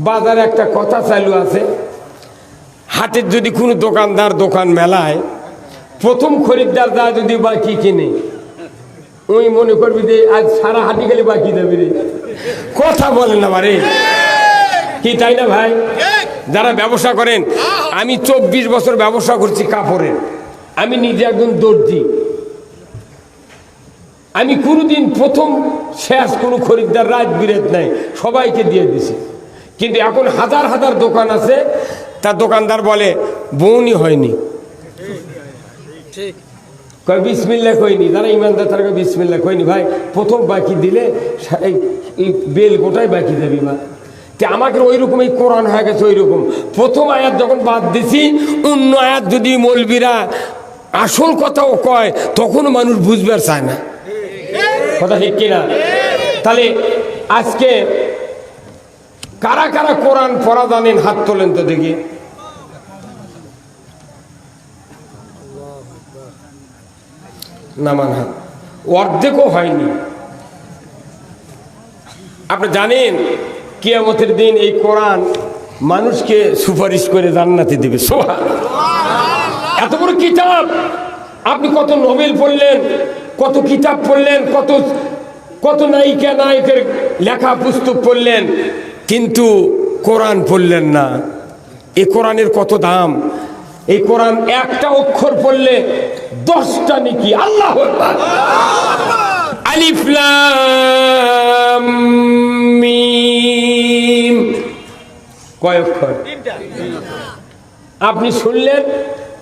বাজারে একটা কথা চালু আছে, হাটের যদি কোনো দোকানদার দোকান মেলায় প্রথম খরিদ্দার যা যদি বাকি কিনে, ওই মনে করবি যে আজ সারা হাটি গেলে বাকি দেবে রে। কথা বলেন না বারে, কি তাই না ভাই? যারা ব্যবসা করেন, আমি 24 বছর ব্যবসা করছি কাপড়ের, আমি নিজে একজন দর্জি। আমি কোনোদিন প্রথম শেষ কোনো খরিদ্দার রাত বিরেত নাই, সবাইকে দিয়ে দিছি। কিন্তু এখন হাজার হাজার দোকান আছে, তার দোকানদার বলে বউনি হয়নি, কয় বিসমিল্লাহ কইনি। যারা ইমানদার তারা কয় বিসমিল্লাহ কইনি। ভাই প্রথম বাকি দিলে এই বেল গোটাই বাকি দেবি মা। আমাকে ওই রকম এই কোরআন হয়ে গেছে ওই রকম। প্রথম আয়াত যখন বাদ দিছি, অন্য আয়াত যদি মৌলবীরা আসল কথাও কয় তখন মানুষ বুঝবার চায় না। কথা ঠিক কিনা? তাহলে আজকে কারা কারা কোরআন পড়া জানেন হাত তোলেন তো দেখি। নামান হাত, অর্ধেকও হয়নি। আপনি জানেন কিয়ামতের দিন এই কোরআন মানুষকে সুপারিশ করে জান্নাতে দেবে। সুবহানাল্লাহ। এত বড় কিতাব, আপনি কত নোবেল পড়লেন, কত কিতাব পড়লেন, কত কত নায়িকা নায়কের লেখা পুস্তক পড়লেন, কিন্তু কোরআন পড়লেন না। এই কোরআনের কত দাম! এই কোরআন একটা অক্ষর পড়লে 10টা নেকি। আল্লাহু আকবার। আলিফ লাম মিম কয় অক্ষর? আপনি শুনলেন,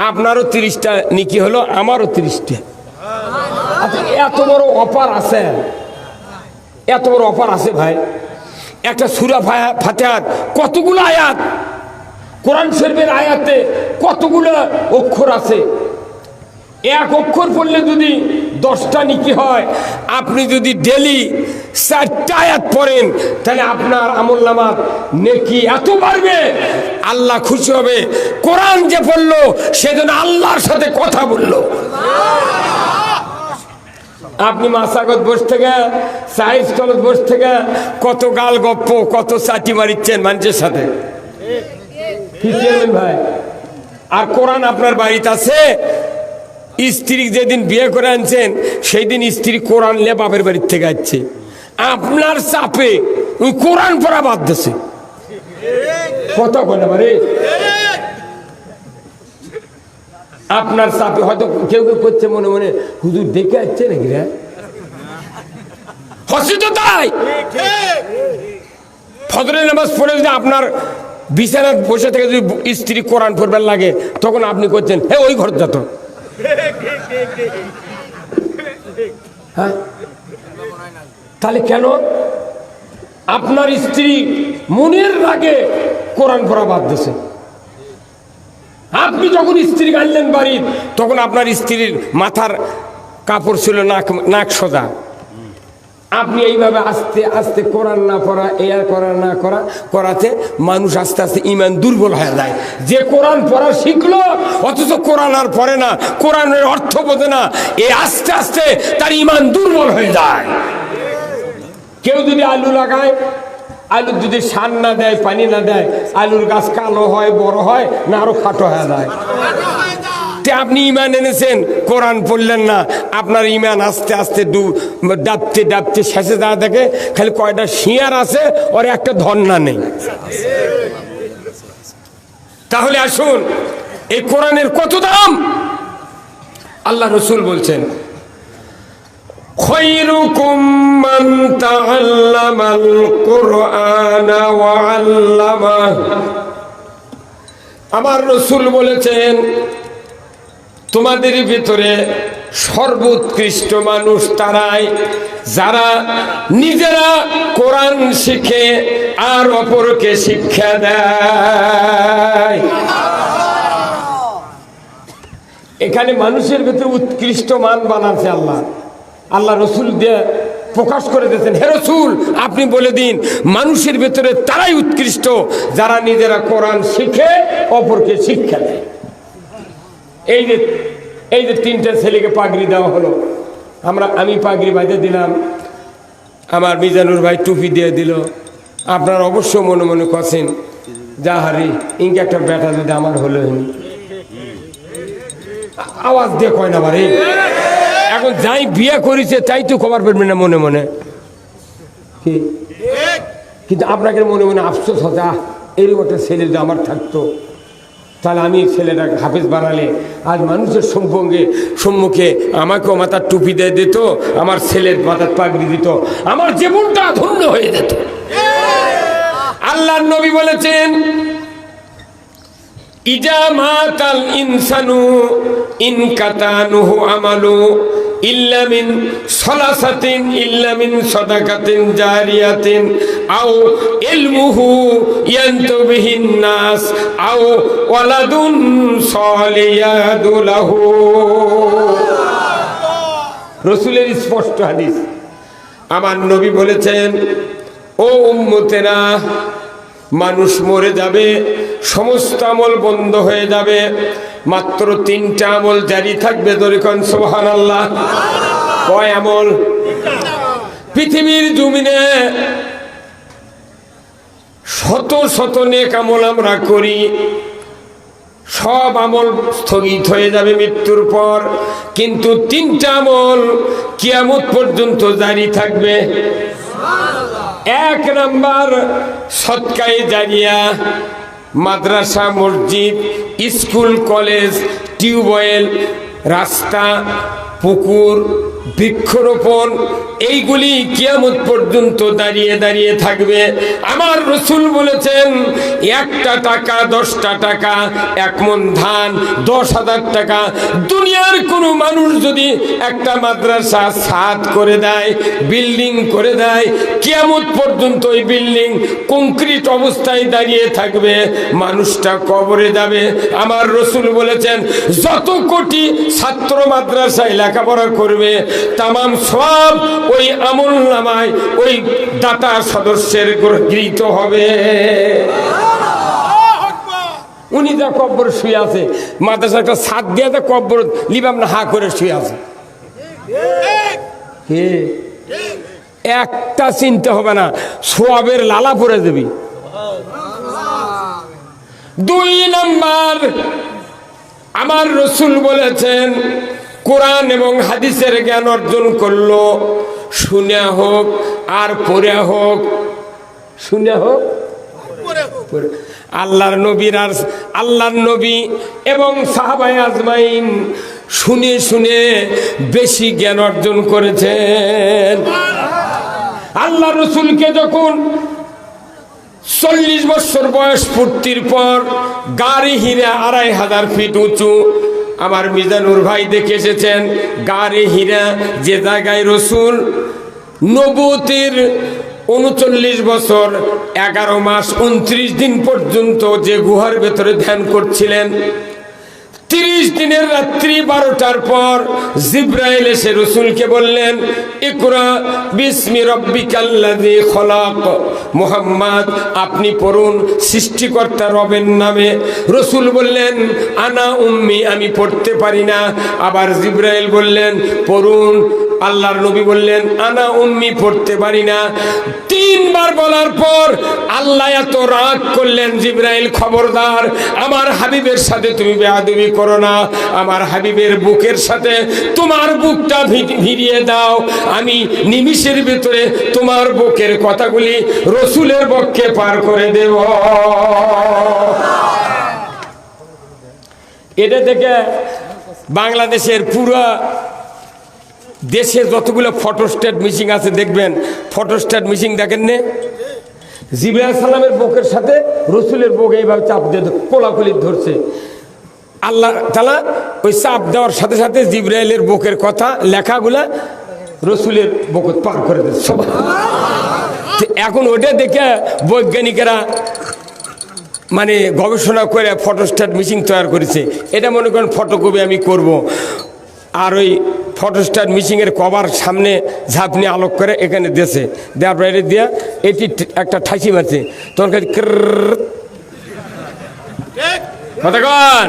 আপনারও 30টা নেকি হলো, আমারও 30টা। আচ্ছা, এত বড় অফার আছে, এত বড় অফার আছে ভাই। একটা সূরা ফাতিহার কতগুলো আয়াত, কোরআন শরীফের আয়াতে কতগুলো অক্ষর আছে। এক অক্ষর পড়লে যদি 10টা নেকি হয়, আপনি যদি ডেলি 4টা আয়াত পড়েন, তাহলে আপনার আমলনামার নেকি এত বাড়বে, আল্লাহ খুশি হবে। কোরআন যে পড়লো সেজন্য আল্লাহর সাথে কথা বললো। আপনি মাসাগত বসে থেকে, সাইজ তলত বসে থেকে কত গাল গপ্প, কত চাটি মারিচ্ছেন মানুষের সাথে, কি চেয়ারম্যান ভাই? আর কোরআন আপনার বাড়িতে আছে। স্ত্রী যেদিন বিয়ে করে আনছেন, সেই দিন স্ত্রী কোরআন নিয়ে বাপের বাড়ির থেকে আসছে। আপনার চাপে ওই কোরআন পড়া বাদ দিছে। কথা বলে পারে, আপনার চাপে হয়তো কেউ কেউ করছে মনে মনে, হুজুর দেখে আসছে নাকি রে, হসি তো তাই। ফজরের নামাজ পড়ে যদি আপনার বিছানায় বসে থেকে যদি স্ত্রী কোরআন পড়বার লাগে, তখন আপনি করছেন হে ওই ঘর যত। হ্যাঁ, তাহলে কেন? আপনার স্ত্রী মনের রাগে কোরআন পড়া বাদ দিছে। আপনি যখন স্ত্রী আনলেন বাড়ির, তখন আপনার স্ত্রীর মাথার কাপড় ছিল নাক সোজা। আপনি এইভাবে আস্তে আস্তে কোরআন না পড়া, এর করা না করা করাতে মানুষ আস্তে আস্তে ইমান দুর্বল হয়ে যায়। যে কোরআন পড়া শিখলো অথচ কোরআন আর পড়ে না, কোরআনের অর্থ বোঝে না, এই আস্তে আস্তে তার ইমান দুর্বল হয়ে যায়। কেউ যদি আলু লাগায়, আলুর যদি সার না দেয়, পানি না দেয়, আলুর গাছ কালো হয়, বড় হয় না, আরো খাটো হয়ে যায়। আপনি ইমান এনেছেন, কোরআন পড়লেন না, আপনার ইমান আস্তে আস্তে ডাবতে ডাবতে শেষে যা দেখে খালি কয়টা শিয়ার আছে, ওর একটা ধন্না নেই। তাহলে আসুন, এই কোরআনের কত দাম! আল্লাহ রসুল বলছেন, খায়রুকুম মান তাআল্লামাল কুরআনা ওয়া আল্লামাহু। আমার রসুল বলেছেন, তোমাদের ভিতরে সর্বোৎকৃষ্ট মানুষ তারাই যারা নিজেরা কোরআন শিখে আর অপরকে শিক্ষা দেয়। এখানে মানুষের ভিতরে উৎকৃষ্ট মান বানাচ্ছে আল্লাহ। আল্লাহ রসুল দিয়ে প্রকাশ করে দিয়েছেন, হে রসুল আপনি বলে দিন মানুষের ভিতরে তারাই উৎকৃষ্ট যারা নিজেরা কোরআন শিখে অপরকে শিক্ষা দেয়। এই যে 3টে ছেলেকে পাগড়ি দেওয়া হলো, আমি পাগড়ি বাঁধে দিলাম, আমার মিজানুর ভাই টুপি দিয়ে দিল, আপনার অবশ্য মনে মনে করছেন যা হারি ইনকে একটা বেটা যদি আমার হলো আওয়াজ দিয়ে কয় না বারে এখন যাই বিয়ে করেছে তাই তো খবর পেবেন না মনে মনে কি কিন্তু আপনাকে মনে মনে আফসোস হতে এরকম একটা ছেলে যদি আমার থাকতো তাহলে আমি ছেলেটা হাফেজ বানালে আজ মানুষের সম্মুখে আমাকেও মাথার টুপি দিয়ে দিত, আমার ছেলের মাথার পাগড়ি দিত, আমার জীবনটা ধন্য হয়ে যেত। আল্লাহর নবী বলেছেন ইজা মাতাল ইনসানু ইনকাতানুহু আমালু ইল্লা মিন সালাসাতিন ইল্লা মিন সাদাকাতিন জারিয়াতিন আও ইলমুহু ইয়ানতুবিহিন নাস আও ওয়ালাদুন সালিয়াদু লাহু। রাসূলের স্পষ্ট হাদিস। আমার নবী বলেছেন ও উম্মতেরা, মানুষ মরে যাবে, সমস্ত আমল বন্ধ হয়ে যাবে, মাত্র 3টা আমল জারি থাকবে। দরিকন সুবহানাল্লাহ। কয় আমল? পৃথিবীর জমিনে শত শত নেক আমল আমরা করি, সব আমল স্থগিত হয়ে যাবে মৃত্যুর পর, কিন্তু 3টা আমল কিয়ামত পর্যন্ত জারি থাকবে। 1 নাম্বার সদকায়ে জারিয়া, মাদ্রাসা, মসজিদ, স্কুল, কলেজ, টিউবওয়েল, রাস্তা, পুকুর, বৃক্ষরোপণ, এইগুলি কিয়ামত পর্যন্ত দাঁড়িয়ে দাঁড়িয়ে থাকবে। আমার রাসূল বলেছেন 1টা টাকা, 10টা টাকা, 1 মণ ধান, 10,000 টাকা। দুনিয়ার কোনো মানুষ যদি একটা মাদ্রাসা ছাদ করে দেয়, বিল্ডিং করে দেয়, কিয়ামত পর্যন্ত ওই বিল্ডিং কংক্রিট অবস্থায় দাঁড়িয়ে থাকবে, মানুষটা কবরে যাবে। আমার রাসূল বলেছেন যত কোটি ছাত্র মাদ্রাসায় লেখাপড়া করবে তামাম সব ওই আমলনামায় ওই দাতা সদস্যের গৃহীত হবে। উনি যা কব্বর শুয়ে আছে, মাদ্রাসা একটা ছাদ দিয়ে কব্বর লিবাম না হা করে শুয়ে আছে, একটা চিন্তা হবে না, সোয়াবের লালা পরে দেবি। 2 নাম্বার আমার রাসূল বলেছেন কোরআন এবং হাদিসের জ্ঞান অর্জন করলো, শুনে হোক আর পড়ে হোক, শুনে হোক আল্লাহর নবী এবং সাহাবায়ে আজমাইন শুনে শুনে বেশি জ্ঞান অর্জন করেছেন। আল্লাহ রাসূলকে যখন 40 বছর বয়স পূর্তির পর গাড়ি হিরা 2500 ফিট উঁচু, আমার মিজানুর ভাই দেখে এসেছেন গাড়ি হীরা, যে জায়গায় রাসূল নবুয়তের 39 বছর 11 মাস 29 দিন পর্যন্ত যে গুহার ভেতরে ধ্যান করছিলেন, 30 দিনের রাত্রি 12টার পর জিবরাইল এসে রাসূলকে বললেন ইকরা বিসমি রাব্বিকাল্লাযী খলাক, মুহাম্মদ আপনি পড়ুন সৃষ্টিকর্তা রবের নামে। রাসূল বললেন আনা উম্মি, আমি পড়তে পারি না। আবার জিবরাইল বললেন পড়ুন। আল্লাহর নবী বললেন আনা উম্মি, পড়তে পারি না। 3 বার বলার পর আল্লাহ এত রাগ করলেন, জিবরাইল খবরদার, আমার হাবিবের সাথে তুমি বেয়াদবি করো না, আমার হাবিবের বুকের সাথে তোমার বুকটা ভিড়িয়ে দাও, আমি নিমিষের ভিতরে তোমার বুকের কথাগুলি রাসূলের পক্ষে পার করে দেব। এটা থেকে বাংলাদেশের পুরো দেশে যতগুলো ফটোস্ট্যাট মিশিং আছে দেখবেন, ফটোস্ট্যাট মিশিং দেখেন নে, জিবরাইল সালামের বুকের সাথে রাসূলের বুক এইভাবে চাপ দিয়ে কোলাকুলি ধরছে। আল্লাহ তাআলা ওই চাপ দেওয়ার সাথে সাথে জিবরাইলের বুকের কথা লেখাগুলা রাসূলের বুক পার করে দিচ্ছে। এখন ওটা দেখে বৈজ্ঞানিকেরা মানে গবেষণা করে ফটোস্ট্যাট মিশিং তৈরি করেছে। এটা মনে করেন ফটোকপি আমি করব, আর ওই ফটোস্টার মিশিংয়ের কভার সামনে ঝাঁপনি আলোক করে এখানে দেশে দেওয়ার বাইরে দিয়া এটি একটা ঠাসি মারছে, তরকারি কতক্ষণ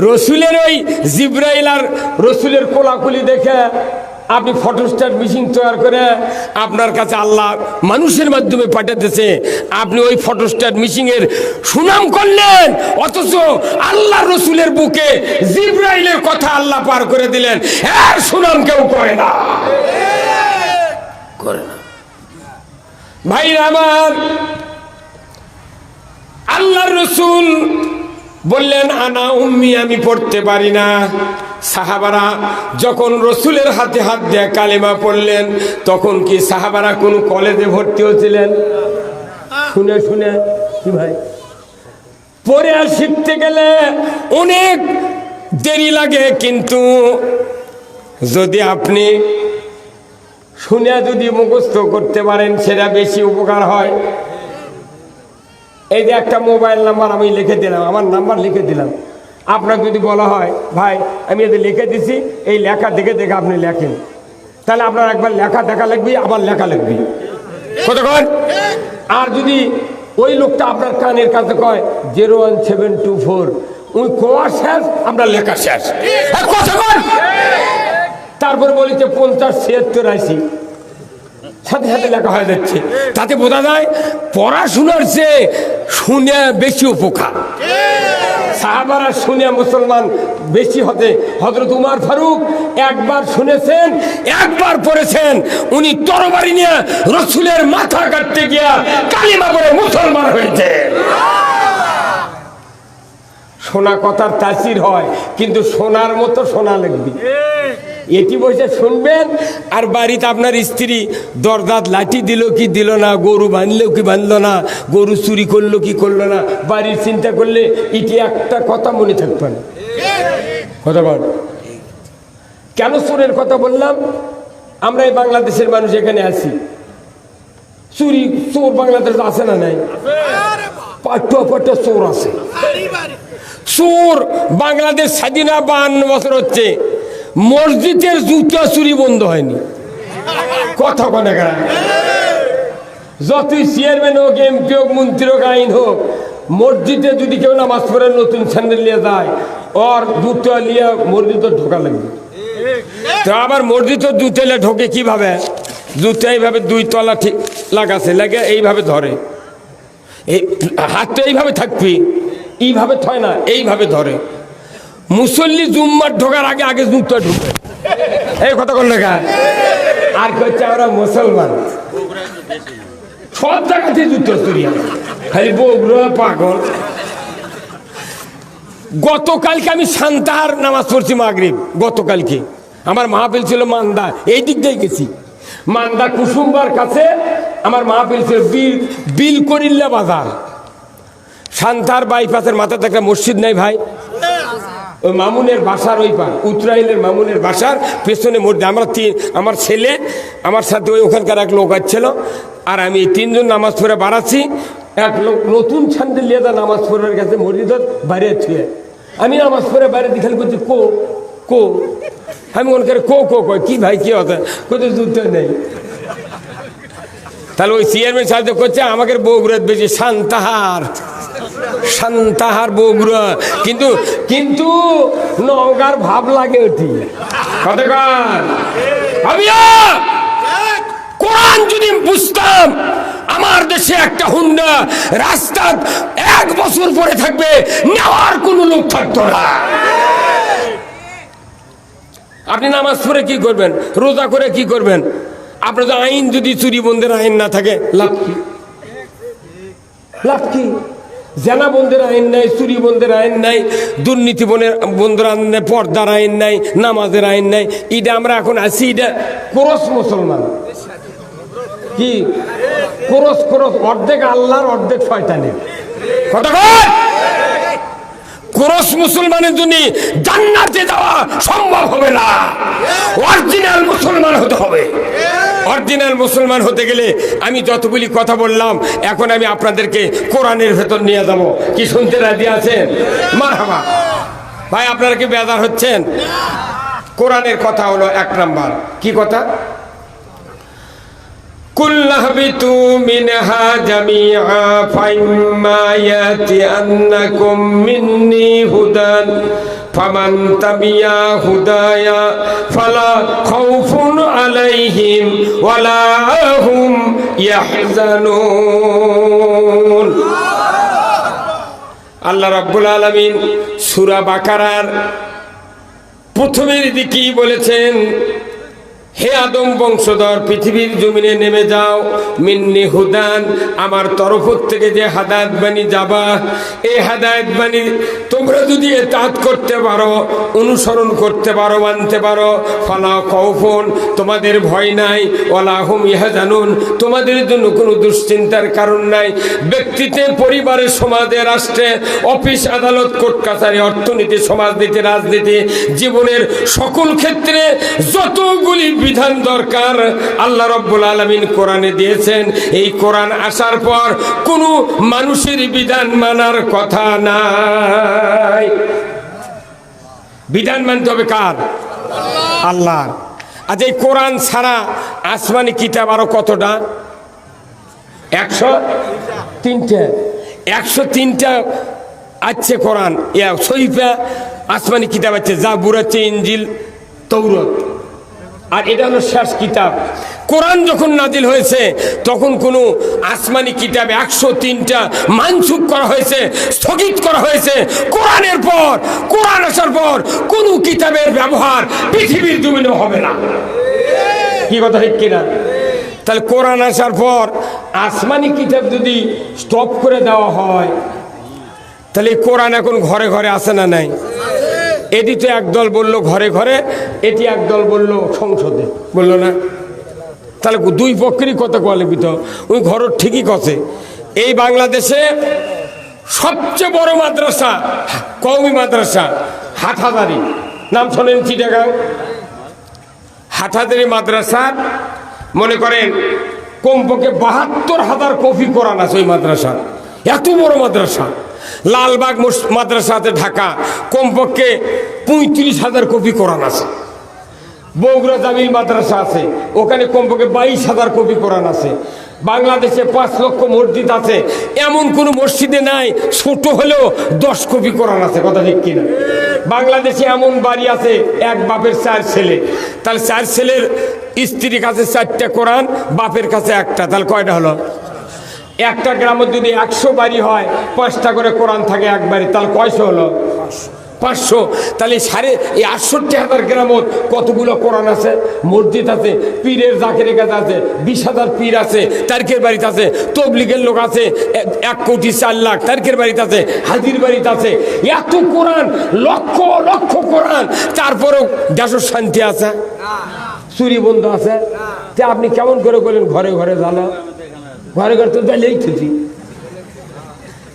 রাসূলের ওই জিবরাইল আর রাসূলের কোলাকুলি দেখে আপনি ফটোস্ট্যাট মেশিন তৈরি করে আপনার কাছে আল্লাহ মানুষের মাধ্যমে পাঠাতেছে, আপনি ওই ফটোস্ট্যাট মেশিনের সুনাম করলেন, অথচ আল্লাহ রসুলের বুকে জিবরাইলের কথা আল্লাহ পার করে দিলেন। হ্যাঁ, সুনাম কেউ করে না, করে না। ভাইরা আমার, আল্লাহর রসুল বললেন আনা উম্মি, আমি পড়তে পারি না। সাহাবারা যখন রসুলের হাতে হাত দিয়ে কালেমা পড়লেন, তখন কি সাহাবারা কোনো কলেজে ভর্তি হয়েছিলেন? শুনে শুনে কি ভাই, পড়ে আর শিখতে গেলে অনেক দেরি লাগে, কিন্তু যদি আপনি শুনে যদি মুখস্থ করতে পারেন সেটা বেশি উপকার হয়। এই যে একটা মোবাইল নাম্বার আমি লিখে দিলাম, আমার নাম্বার লিখে দিলাম, আপনার যদি বলা হয় ভাই আমি এদের লিখে দিছি, এই লেখা দেখে দেখে আপনি লেখেন, তাহলে আপনার একবার লেখা দেখা লিখবি, আবার লেখা লিখবি, কতক্ষণ। আর যদি ওই লোকটা আপনার কানের কাছে কয় 01724, ওই কোয়া শেষ, আপনার লেখা শেষ, কতক্ষণ। তারপর বলেছে 50-76-80, সাথে সাথে লেখা হয়ে যাচ্ছে। তাতে বোঝা যায় পড়াশোনার চেয়ে শুনে বেশি উপকার। সাহাবারা শুনে মুসলমান বেশি হতে। হযরত উমর ফারুক একবার শুনেছেন, একবার পড়েছেন, উনি তরবারি নিয়ে রসুলের মাথা কাটতে গিয়া কালিমা পড়ে মুসলমান হয়েছে। শোনা কথার তাসির হয়, কিন্তু শোনার মতো শোনা লাগবে। এটি বসে শুনবেন, আর বাড়িতে আপনার স্ত্রী দরদাত লাঠি দিল কি দিল না, গরু বাঁধলো কি বাঁধলো না, গরু চুরি করলো কি করলো না, বাড়ির চিন্তা করলে এটি একটা কথা মনে থাকবে না। কথা বল, কেন চোরের কথা বললাম? আমরা এই বাংলাদেশের মানুষ এখানে আছি, চুরি চোর বাংলাদেশ আছে না নাই? পাট্টা চোর আছে। চোর বাংলাদেশ স্বাধীন 52 বছর হচ্ছে, মসজিদের জুতা চুরি বন্ধ হয়নি। কথা বলে যতই চেয়ারম্যান হোক, এমপি হোক, মন্ত্রী হোক, আইন হোক, মসজিদে যদি কেউ নামাজ পড়ে নতুন স্যান্ডেল নিয়ে যায়, ওর জুতা নিয়ে মসজিদে ঢোকা লাগবে। তো আবার মসজিদের জুতা নিয়ে ঢোকে কিভাবে? জুতা এইভাবে 2 তলা ঠিক লাগাছে, লাগে এইভাবে ধরে, এই হাতটা এইভাবে থাকবি, এইভাবে থয় না, এইভাবে ধরে। মুসল্লি জুম্মার ঢোকার আগে আগে জুতা ঢুকে, এই কথা কোন লেখা। আর হচ্ছে আমরা মুসলমান সব জায়গাতে জুতো চুরি, খালি বগুড়া পাগল। গতকালকে আমি সান্তাহার নামাজ পড়ছি মাগরিব, গতকালকে আমার মাহফিল ছিল মান্দা, এই দিক দিয়ে গেছি, মান্দা কুসুমবার কাছে আমার মাহফিল ছিল, বিল করিল্লা বাজার। সান্তাহার বাইপাসের মাথাতে একটা মসজিদ নাই ভাই, ওই মামুনের বাসার ওই পার, উত্তরাইলের মামুনের বাসার পেছনে মসজিদ। আমরা আমার ছেলে, আমার সাথে ওই ওখানকার এক লোক আসছিল, আর আমি 3 জন নামাজ পড়ে বাড়াচ্ছি। এক লোক নতুন ছান্ডে লিয়ে যা নামাজ পড়ার কাছে মসজিদত বাইরে ছুঁয়ে, আমি নামাজ পড়ে বাইরে দিখালি করছি কো কো, আমি মনে করি কো কো কয় কি ভাই কি হতো, কোথাও জুতো নেই। তাহলে ওই চেয়ারম্যান সাহায্য করছে আমাকে বগুড়াত বেশি, সান্তাহার বগুড়া, কিন্তু কিন্তু নওগাঁর ভাব লাগে ওটি। কোরআন যদি বুঝতাম, আমার দেশে একটা হুন্ডা রাস্তা 1 বছর পরে থাকবে, নেওয়ার কোনো লোক থাকতো না। আপনি নামাজ পড়ে কি করবেন, রোজা করে কি করবেন? আপনার আইন যদি চুরি বন্ধের আইন না থাকে, লাভ কি? লাভ কি? জেনা বন্ধের আইন নাই, চুরি বন্ধের আইন নাই, দুর্নীতি বন্ধের আইন নাই, পর্দার আইন নাই, নামাজের আইন নাই। এটা আমরা এখন আছি, এটা ক্রস মুসলমান। কি ক্রস? অর্ধেক আল্লাহর, অর্ধেক শয়তানের। কথা বল। ক্রস মুসলমানের জন্য জান্নাতে যাওয়া সম্ভব হবে না, অরিজিনাল মুসলমান হতে হবে। অরিজিনাল মুসলমান হতে গেলে আমি যতগুলি কথা বললাম, এখন আমি আপনাদেরকে কোরআনের ভেতর নিয়ে যাব। কি শুনতে রাজি আছেন? মারহাবা। ভাই আপনারা কি বেজার হচ্ছেন? কোরআনের কথা হলো 1 নাম্বার। কি কথা? কুল্লাহবিতু মিনহা জামিআ ফাইম্মা ইয়াতিআন্নাকুম মিন্নি হুদান ফামান তাবিয়া হুদায়া ফালা খাউফুন আলাইহিম ওয়ালা হুম ইয়াহজানুন। আল্লাহ রাব্বুল আলামিন সূরা বাকারার প্রথমের দিকেই বলেছেন, হে আদম বংশধর, পৃথিবীর জমিনে নেমে যাও, মিন্নি হুদান, আমার তরফ থেকে যে হাদায়াত বাণী যাবা, এই হাদায়াত বাণী তোমরা যদি এতাত করতে পারো, অনুসরণ করতে পারো, মানতে পারো, ফালা খাউফুন, তোমাদের ভয় নাই, ওয়ালা হুম ইয়াহজানুন, তোমাদের জন্য কোনো দুশ্চিন্তার কারণ নাই। ব্যক্তিতে, পরিবারে, সমাজে, রাষ্ট্রে, অফিস আদালত, কোর্ট কাছারি, অর্থনীতি, সমাজনীতি, রাজনীতি, জীবনের সকল ক্ষেত্রে যতগুলি বিধান দরকার আল্লাহ রাব্বুল আলামিন কোরআনে দিয়েছেন। এই কোরআন আসার পর কোনো মানুষের বিধান মানার কথা নাই। বিধান মানতে হবে কার? আল্লাহর। আজ এই কোরআন ছাড়া আসমানি কিতাব আরো কতটা? 103টা। 103টা আছে কোরআন, সহিফা আসমানি কিতাব আছে, জাবুর আছে, ইনজিল, তৌরাত, আর এটা হলো শেষ কিতাব। কোরআন যখন নাজিল হয়েছে তখন কোনো আসমানি কিতাব 103টা মানসুখ করা হয়েছে, স্থগিত করা হয়েছে। কোরআনের পর, কোরআন আসার পর কোনো কিতাবের ব্যবহার পৃথিবীর জমিনে হবে না। কি কথা ঠিক কিনা? তাহলে কোরআন আসার পর আসমানি কিতাব যদি স্টপ করে দেওয়া হয়, তাহলে কোরআন এখন ঘরে ঘরে আসে না নাই? এটি তো একদল বললো ঘরে ঘরে, এটি একদল বললো সংসদে, বললো না? তাহলে দুই পক্ষেরই কথা কোয়ালিফিত। ওই ঘর ঠিকই কথা। এই বাংলাদেশে সবচেয়ে বড় মাদ্রাসা, কওমি মাদ্রাসা হাটহাজারী, নাম শোনেন? চিটাগাং হাটহাজারী মাদ্রাসার মনে করেন কমপক্ষে 72,000 কপি কোরআন আছে ওই মাদ্রাসা। এত বড় মাদ্রাসা। লালবাগ মাদ্রাসাতে ঢাকা কমপক্ষে 35,000 কপি কোরআন আছে। বগুড়া জামিল মাদ্রাসা আছে, ওখানে কমপক্ষে 22,000 কপি কোরআন আছে। বাংলাদেশে 5 লক্ষ মসজিদ আছে, এমন কোন মসজিদে নাই ছোট হলেও 10 কপি কোরআন আছে। কথা ঠিক কিনা? বাংলাদেশে এমন বাড়ি আছে এক বাপের 4 ছেলে, তাহলে 4 ছেলের স্ত্রীর কাছে 4টা কোরআন, বাপের কাছে একটা, তাহলে কয়টা হলো? একটা গ্রামে যদি 100 বাড়ি হয়, 5টা করে কোরআন থাকে এক বাড়ি, তাহলে কয়শো হলো? 500। তাহলে 68,000 গ্রামত কতগুলো কোরআন আছে, মসজিদ আছে, পীরের জাকের কাছে আছে, 20,000 পীর আছে, তারিখের বাড়িতে আছে, তবলিগের লোক আছে 1 কোটি 4 লাখ, তারিখের বাড়িতে আছে, হাজির বাড়িতে আছে। এত কোরআন, লক্ষ লক্ষ কোরআন, তারপরেও দেশের শান্তি আছে? চুরি বন্ধ আছে? তে আপনি কেমন করে বলেন ঘরে ঘরে জ্বালা? ঘরে ঘরে তো জ্বালেই খুঁজি,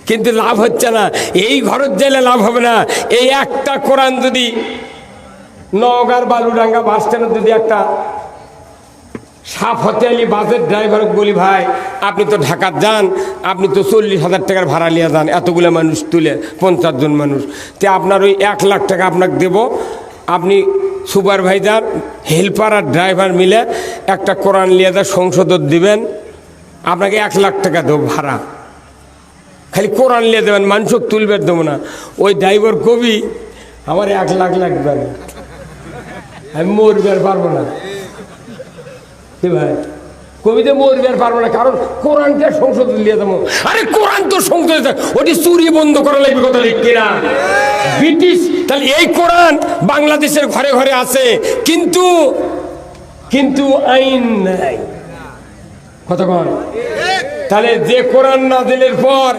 কিন্তু লাভ হচ্ছে না। এই ঘরের জেলে লাভ হবে না। এই একটা কোরআন যদি নওগাঁর বালুডাঙ্গা বাস স্ট্যান্ডে যদি একটা সাফ হতে আলি বাসের ড্রাইভার বলি, ভাই আপনি তো ঢাকা যান, আপনি তো 40,000 টাকার ভাড়া নিয়ে যান, এতগুলো মানুষ তুলে 50 জন মানুষ, তে আপনার ওই 1 লাখ টাকা আপনাকে দেব, আপনি সুপারভাইজার, হেল্পার আর ড্রাইভার মিলে একটা কোরআন নিয়ে যা সংশোধন দিবেন, আপনাকে 1 লাখ টাকা দেবো ভাড়া, খালি কোরআন নিয়ে দেবেন, মানুষ তুলবে দেবো না। ওই ড্রাইভার কবি আমার 1 লাখ লাগবে, আমি মরবে আর পারবো না। কি ভাই, কবিতে মরবে আর পারবো না, কারণ কোরআনটা সংশোধন নিয়ে দেবো। আরে কোরআন তো সংশোধন, ওটি চুরি বন্ধ করা লাগবে। কথা লিখি না ব্রিটিশ। তাহলে এই কোরআন বাংলাদেশের ঘরে ঘরে আছে, কিন্তু কিন্তু আইন নাই। কথা কন? তাহলে যে কোরআন নাজিলের পর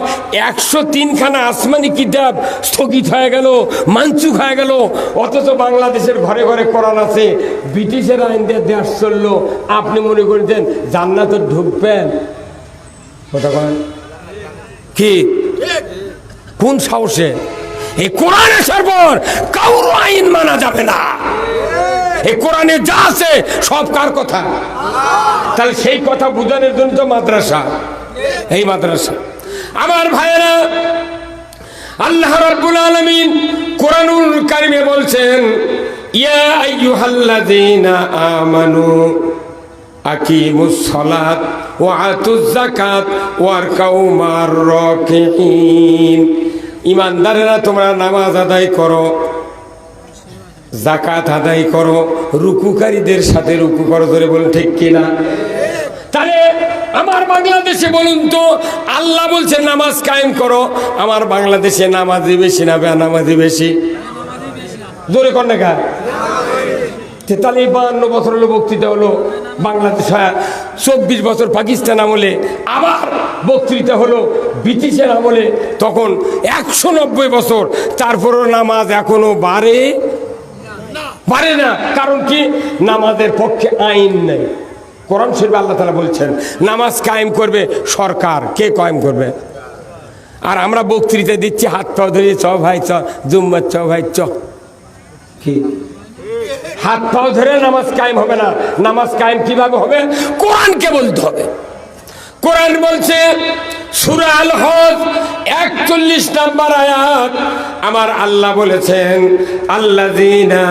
103খানা আসমানি কিতাব স্থগিত হয়ে গেল, মানসুখ হয়ে গেল, অথচ বাংলাদেশের ঘরে ঘরে কোরআন আছে। ব্রিটিশের আইন দিয়ে দেশ চললো, আপনি মনে করছেন জান্নাতে ঢুকবেন? কথা কন? কি কোন সাহসে? এই কোরআন আসার পর কারো আইন মানা যাবে না। এই কোরআনে যা আছে সব কার কথা? তাহলে সেই কথা বোঝানোর জন্য তো মাদ্রাসা। এই মাদ্রাসা আমার ভাইয়েরা, আল্লাহ রাব্বুল আলামিন কোরআনুল কারিমে বলছেন, ইয়া আইয়ুহাল্লাযীনা আমানু আকিমুস সালাত ওয়া আতুজ যাকাত ওয়ারকাউ মা'র রাকিঈন। ঈমানদারেরা তোমরা নামাজ আদায় করো, যাকাত আদায় করো, রুকুকারীদের সাথে রুকু করো, ধরে বলুন ঠিক কিনা? তাহলে আমার বাংলাদেশে বলুন তো, আল্লাহ বলছে নামাজ কায়েম করো, আমার বাংলাদেশে নামাজি বেশি না বেনামাজি বেশি? জোরে কর না কা? তাহলে এই 52 বছর হলো বক্তৃতা হলো বাংলাদেশ, 24 বছর পাকিস্তান আমলে, আবার বক্তৃতা হলো ব্রিটিশের আমলে, তখন 190 বছর, তারপরও নামাজ এখনো বাড়ে না। কারণ কি? নামাজের পক্ষে আইন নেই। কোরআন শরীফে আল্লাহ তাআলা বলছেন নামাজ কায়েম করবে সরকার। কে কায়েম করবে? আর আমরা বক্তৃতা দিচ্ছি হাত পা ধরে, চ ভাই চ, জুম্মার চ ভাই চ। কি হাত পাও ধরে নামাজ কায়েম হবে না। নামাজ কায়েম কিভাবে হবে? কোরআনকে বলতে হবে। কোরআন বলছে সূরা আল হজ 41 নম্বর আয়াত, আমার আল্লাহ বলেছেন আল্লাযীনা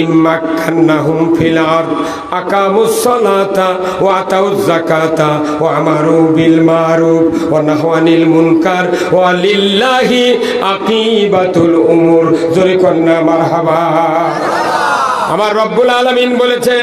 ইম্মাক্কান্নাহুম ফিল আরদ আকামুস সালাতা ওয়া আতাউয যাকাতা ওয়া আমারু বিল মারুফ ওয়া নাহাউ আনিল মুনকার ওয়া লিল্লাহি আকিবাতুল উমুর। জোরে কন্না মারহাবা। আমার রব্বুল আলামিন বলেছেন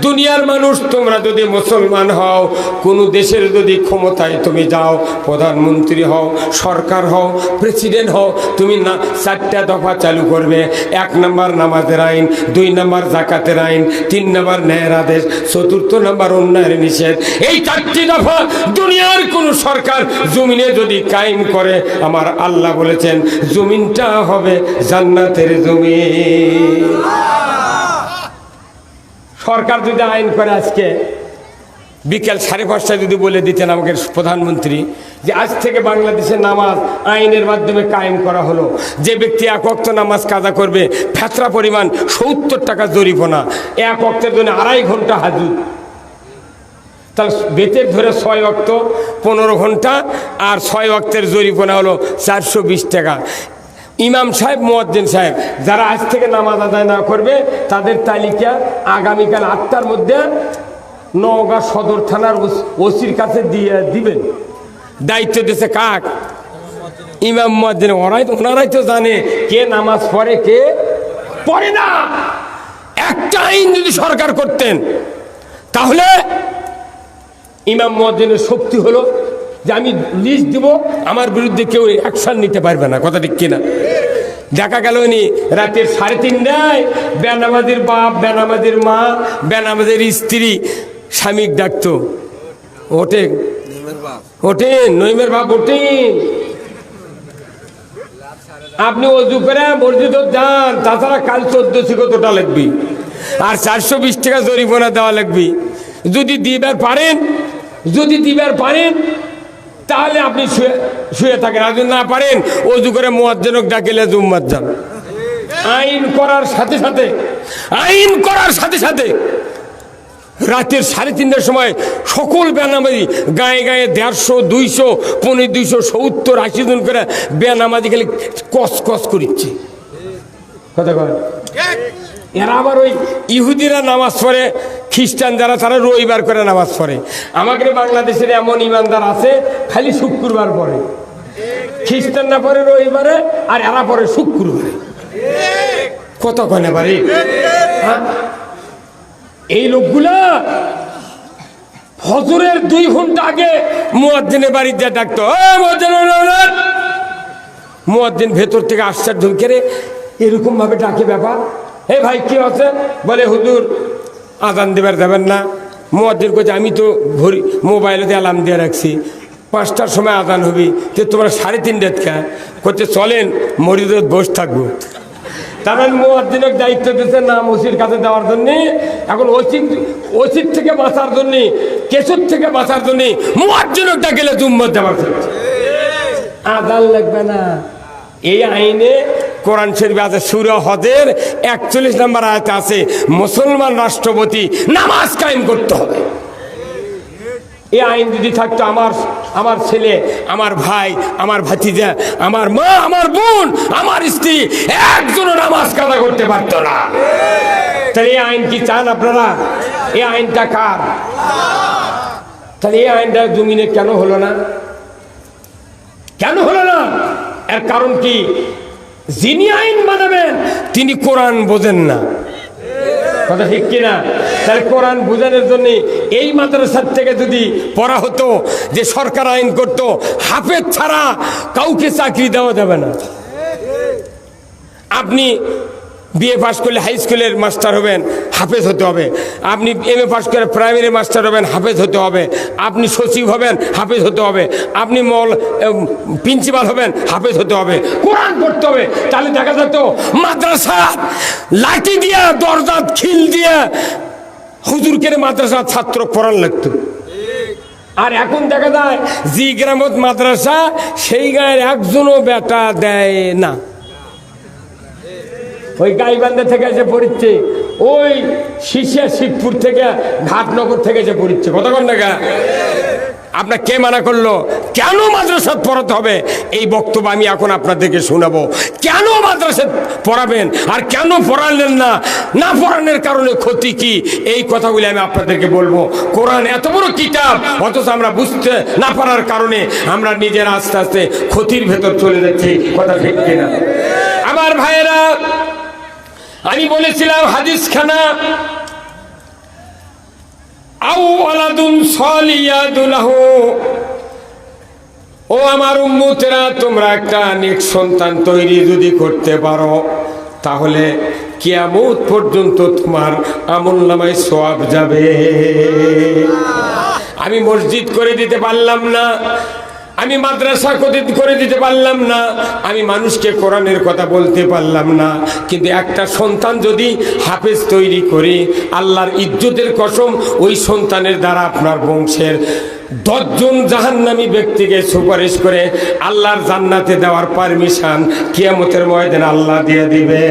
দুনিয়ার মানুষ তোমরা যদি মুসলমান হও, কোন দেশের যদি ক্ষমতায় তুমি যাও, প্রধানমন্ত্রী হও, সরকার হও, প্রেসিডেন্ট হও, তুমি না 4টা দফা চালু করবে। 1 নম্বর নামাজের আইন, 2 নম্বর যাকাতের আইন, 3 নম্বর ন্যায়ের আদেশ, 4th নম্বর অন্যায়ের নিষেধ। এই 4টি দফা দুনিয়ার কোন সরকার জমিনে যদি কায়েম করে, আমার আল্লাহ বলেছেন জমিনটা হবে জান্নাতের জমিন। সরকার যদি আইন করে, আজকে বিকেল 5:30টায় যদি বলে দিতেন আমাকে প্রধানমন্ত্রী যে আজ থেকে বাংলাদেশের নামাজ আইনের মাধ্যমে কায়েম করা হলো, যে ব্যক্তি 1 ওয়াক্ত নামাজ কাজা করবে ফেতরা পরিমাণ 70 টাকা জরিমানা, 1 ওয়াক্তের জন্য 2.5 ঘন্টা হাজুর, তাহলে বেতের ধরে 6 ওয়াক্ত 15 ঘন্টা, আর 6 ওয়াক্তের জরিমানা হলো 420 টাকা। ইমাম সাহেব, মুয়াজ্জিন সাহেব যারা আজ থেকে নামাজ আদায় না করবে, তাদের তালিকা আগামীকাল 8টার মধ্যে নওগাঁ সদর থানার ওসির কাছে দিবেন। দায়িত্ব দিয়েছে কাক? ইমাম, মুয়াজ্জিন। ওনারাই তো জানে কে নামাজ পড়ে কে পড়ে না। একটা আইন যদি সরকার করতেন, তাহলে ইমাম মুয়াজ্জিনের শক্তি হলো যে আমি লিস্ট দিব, আমার বিরুদ্ধে কেউ অ্যাকশন নিতে পারবে না। কথা ঠিক কিনা? দেখা গেল নি রাতের 3:30টায় বেনামাজির বাপ, বেনামাজির মা, বেনামাজির স্ত্রী স্বামীক ডাকতো, ওঠেন নইমের বাপ ওঠেন, আপনি অজু করে মসজিদে যান, তাছাড়া কাল 1400 কতটা লাগবে, আর 420 টাকা জরিমানা দেওয়া লাগবে। যদি দিবার পারেন তাহলে আপনি শুয়ে থাকেন, আর যদি না পারেন অজু করে মুয়াজ্জিনক ডাকিলে জুম্মাত যান। আইন করার সাথে সাথে রাতের 3:30টার সময় সকল বেনামাজি গায়ে 150, 200, 250, 70, 80 জন করে বেনামাজি গেলে কস করিচ্ছে। কথা কয়? এরা আবার ওই ইহুদিরা নামাজ পড়ে, খ্রিস্টান যারা তারা রবিবার করে নামাজ পড়ে। আমাদের বাংলাদেশের এমন ইমানদার আছে খালি শুক্রবার পড়ে, খ্রিস্টানরা পড়ে রবিবারে, আর এরা পড়ে শুক্রবারে। কত কনে পারে? এই লোকগুলা ফজরের 2 ঘন্টা আগে মুয়াজ্জিনের বাড়িতে যা ডাকতো, মুয়াজ্জিন ভেতর থেকে আশ্চর্য করে এরকম ভাবে ডাকে, ব্যাপার হে ভাই কি আছে? বলে হুজুর আজান দেবার যাবেন না। মুয়াজ্জিন কইছে আমি তো ঘড়ি মোবাইলেতে অ্যালার্ম দিয়ে রাখছি, 5টার সময় আজান হবি, যে তোমরা 3:30টায় খা করছে, চলেন মসজিদে বসে থাকবো। তারপর মুয়াজ্জিনের দায়িত্ব দিয়েছে নাম ওসির কাছে দেওয়ার জন্যে। এখন ওসির থেকে বাঁচার জন্যে, কেসুর থেকে বাঁচার জন্যে মুয়াজ্জিনের ডাকলে জুম্মত দেওয়ার জন্য আজান লাগবে না। এই আইনে কোরআন শরীফে আছে, সূরা হজের 41 নম্বর আয়াতে আছে মুসলমান রাষ্ট্রপতি নামাজ কায়েম করতে হবে। এই আইন যদি থাকতো, আমার ছেলে, আমার ভাই, আমার ভাতিজা, আমার মা, আমার বোন, আমার স্ত্রী একজনও নামাজ কাজা করতে পারতো না। তাহলে এই আইন কি চান আপনারা? এই আইনটা কার? তাহলে এই আইনটা জমিনে কেন হলো না? এর কারণ কি? যিনি আইন বানাবেন তিনি কোরআন বোঝেন না। কথা ঠিক কিনা? তাহলে কোরআন বোঝানোর জন্য এই মাদ্রাসার থেকে যদি পড়া হতো যে সরকার আইন করত হাফেজ ছাড়া কাউকে চাকরি দেওয়া যাবে না। আপনি বিএ পাস করলে হাই স্কুলের মাস্টার হবেন, হাফেজ হতে হবে। আপনি এমএ পাস করে প্রাইমারি মাস্টার হবেন, হাফেজ হতে হবে। আপনি সচিব হবেন, হাফেজ হতে হবে। আপনি প্রিন্সিপাল হবেন, হাফেজ হতে হবে। কোরআন পড়তে হবে। তাহলে দেখা যেত মাদ্রাসা লাঠি দিয়া দরজা খিল দিয়ে হুজুরকে মাদ্রাসা ছাত্র পড়ান লাগতো। আর এখন দেখা যায় যে গ্রামত মাদ্রাসা সেই গায়ের একজনও বেটা দেয় না। ওই গাইবান্ধা থেকে এসে পড়িচ্ছে, ওই শিবপুর থেকে ঘাটনগর থেকে এসে পড়িচ্ছে। কতক্ষণ দেখা আপনার কে মানা করলো? কেন মাদ্রাসাত পড়াতে হবে? এই বক্তব্য আমি এখন আপনাদেরকে শোনাবো। কেন মাদ্রাসাত পড়াবেন আর কেন পড়ালেন না, না পড়ানোর কারণে ক্ষতি কি, এই কথাগুলি আমি আপনাদেরকে বলবো। কোরআন এত বড় কিতাব, অথচ আমরা বুঝতে না পারার কারণে আমরা নিজের আস্তে আস্তে ক্ষতির ভেতর চলে যাচ্ছি। কথা ঠিক কিনা? আমার ভাইয়েরা, আমি বলেছিলাম হাদিস খানা ও আমার উম্মতেরা, তোমরা একটা নেক সন্তান তৈরি যদি করতে পারো তাহলে কিয়ামত পর্যন্ত তোমার আমলনামায় সওয়াব যাবে। আমি মসজিদ করে দিতে পারলাম না, আমি মাদ্রাসা করে দিতে পারলাম না, আমি মানুষকে কোরআনের কথা বলতে পারলাম না, কিন্তু একটা সন্তান যদি হাফেজ তৈরি করি, আল্লাহর ইজ্জতের কসম ওই সন্তানের দ্বারা আপনার বংশের 10 জন জাহান্নামী ব্যক্তিকে সুপারিশ করে আল্লাহর জান্নাতে দেওয়ার পারমিশন কিয়ামতের ময়দানে আল্লাহ দিয়ে দিবে।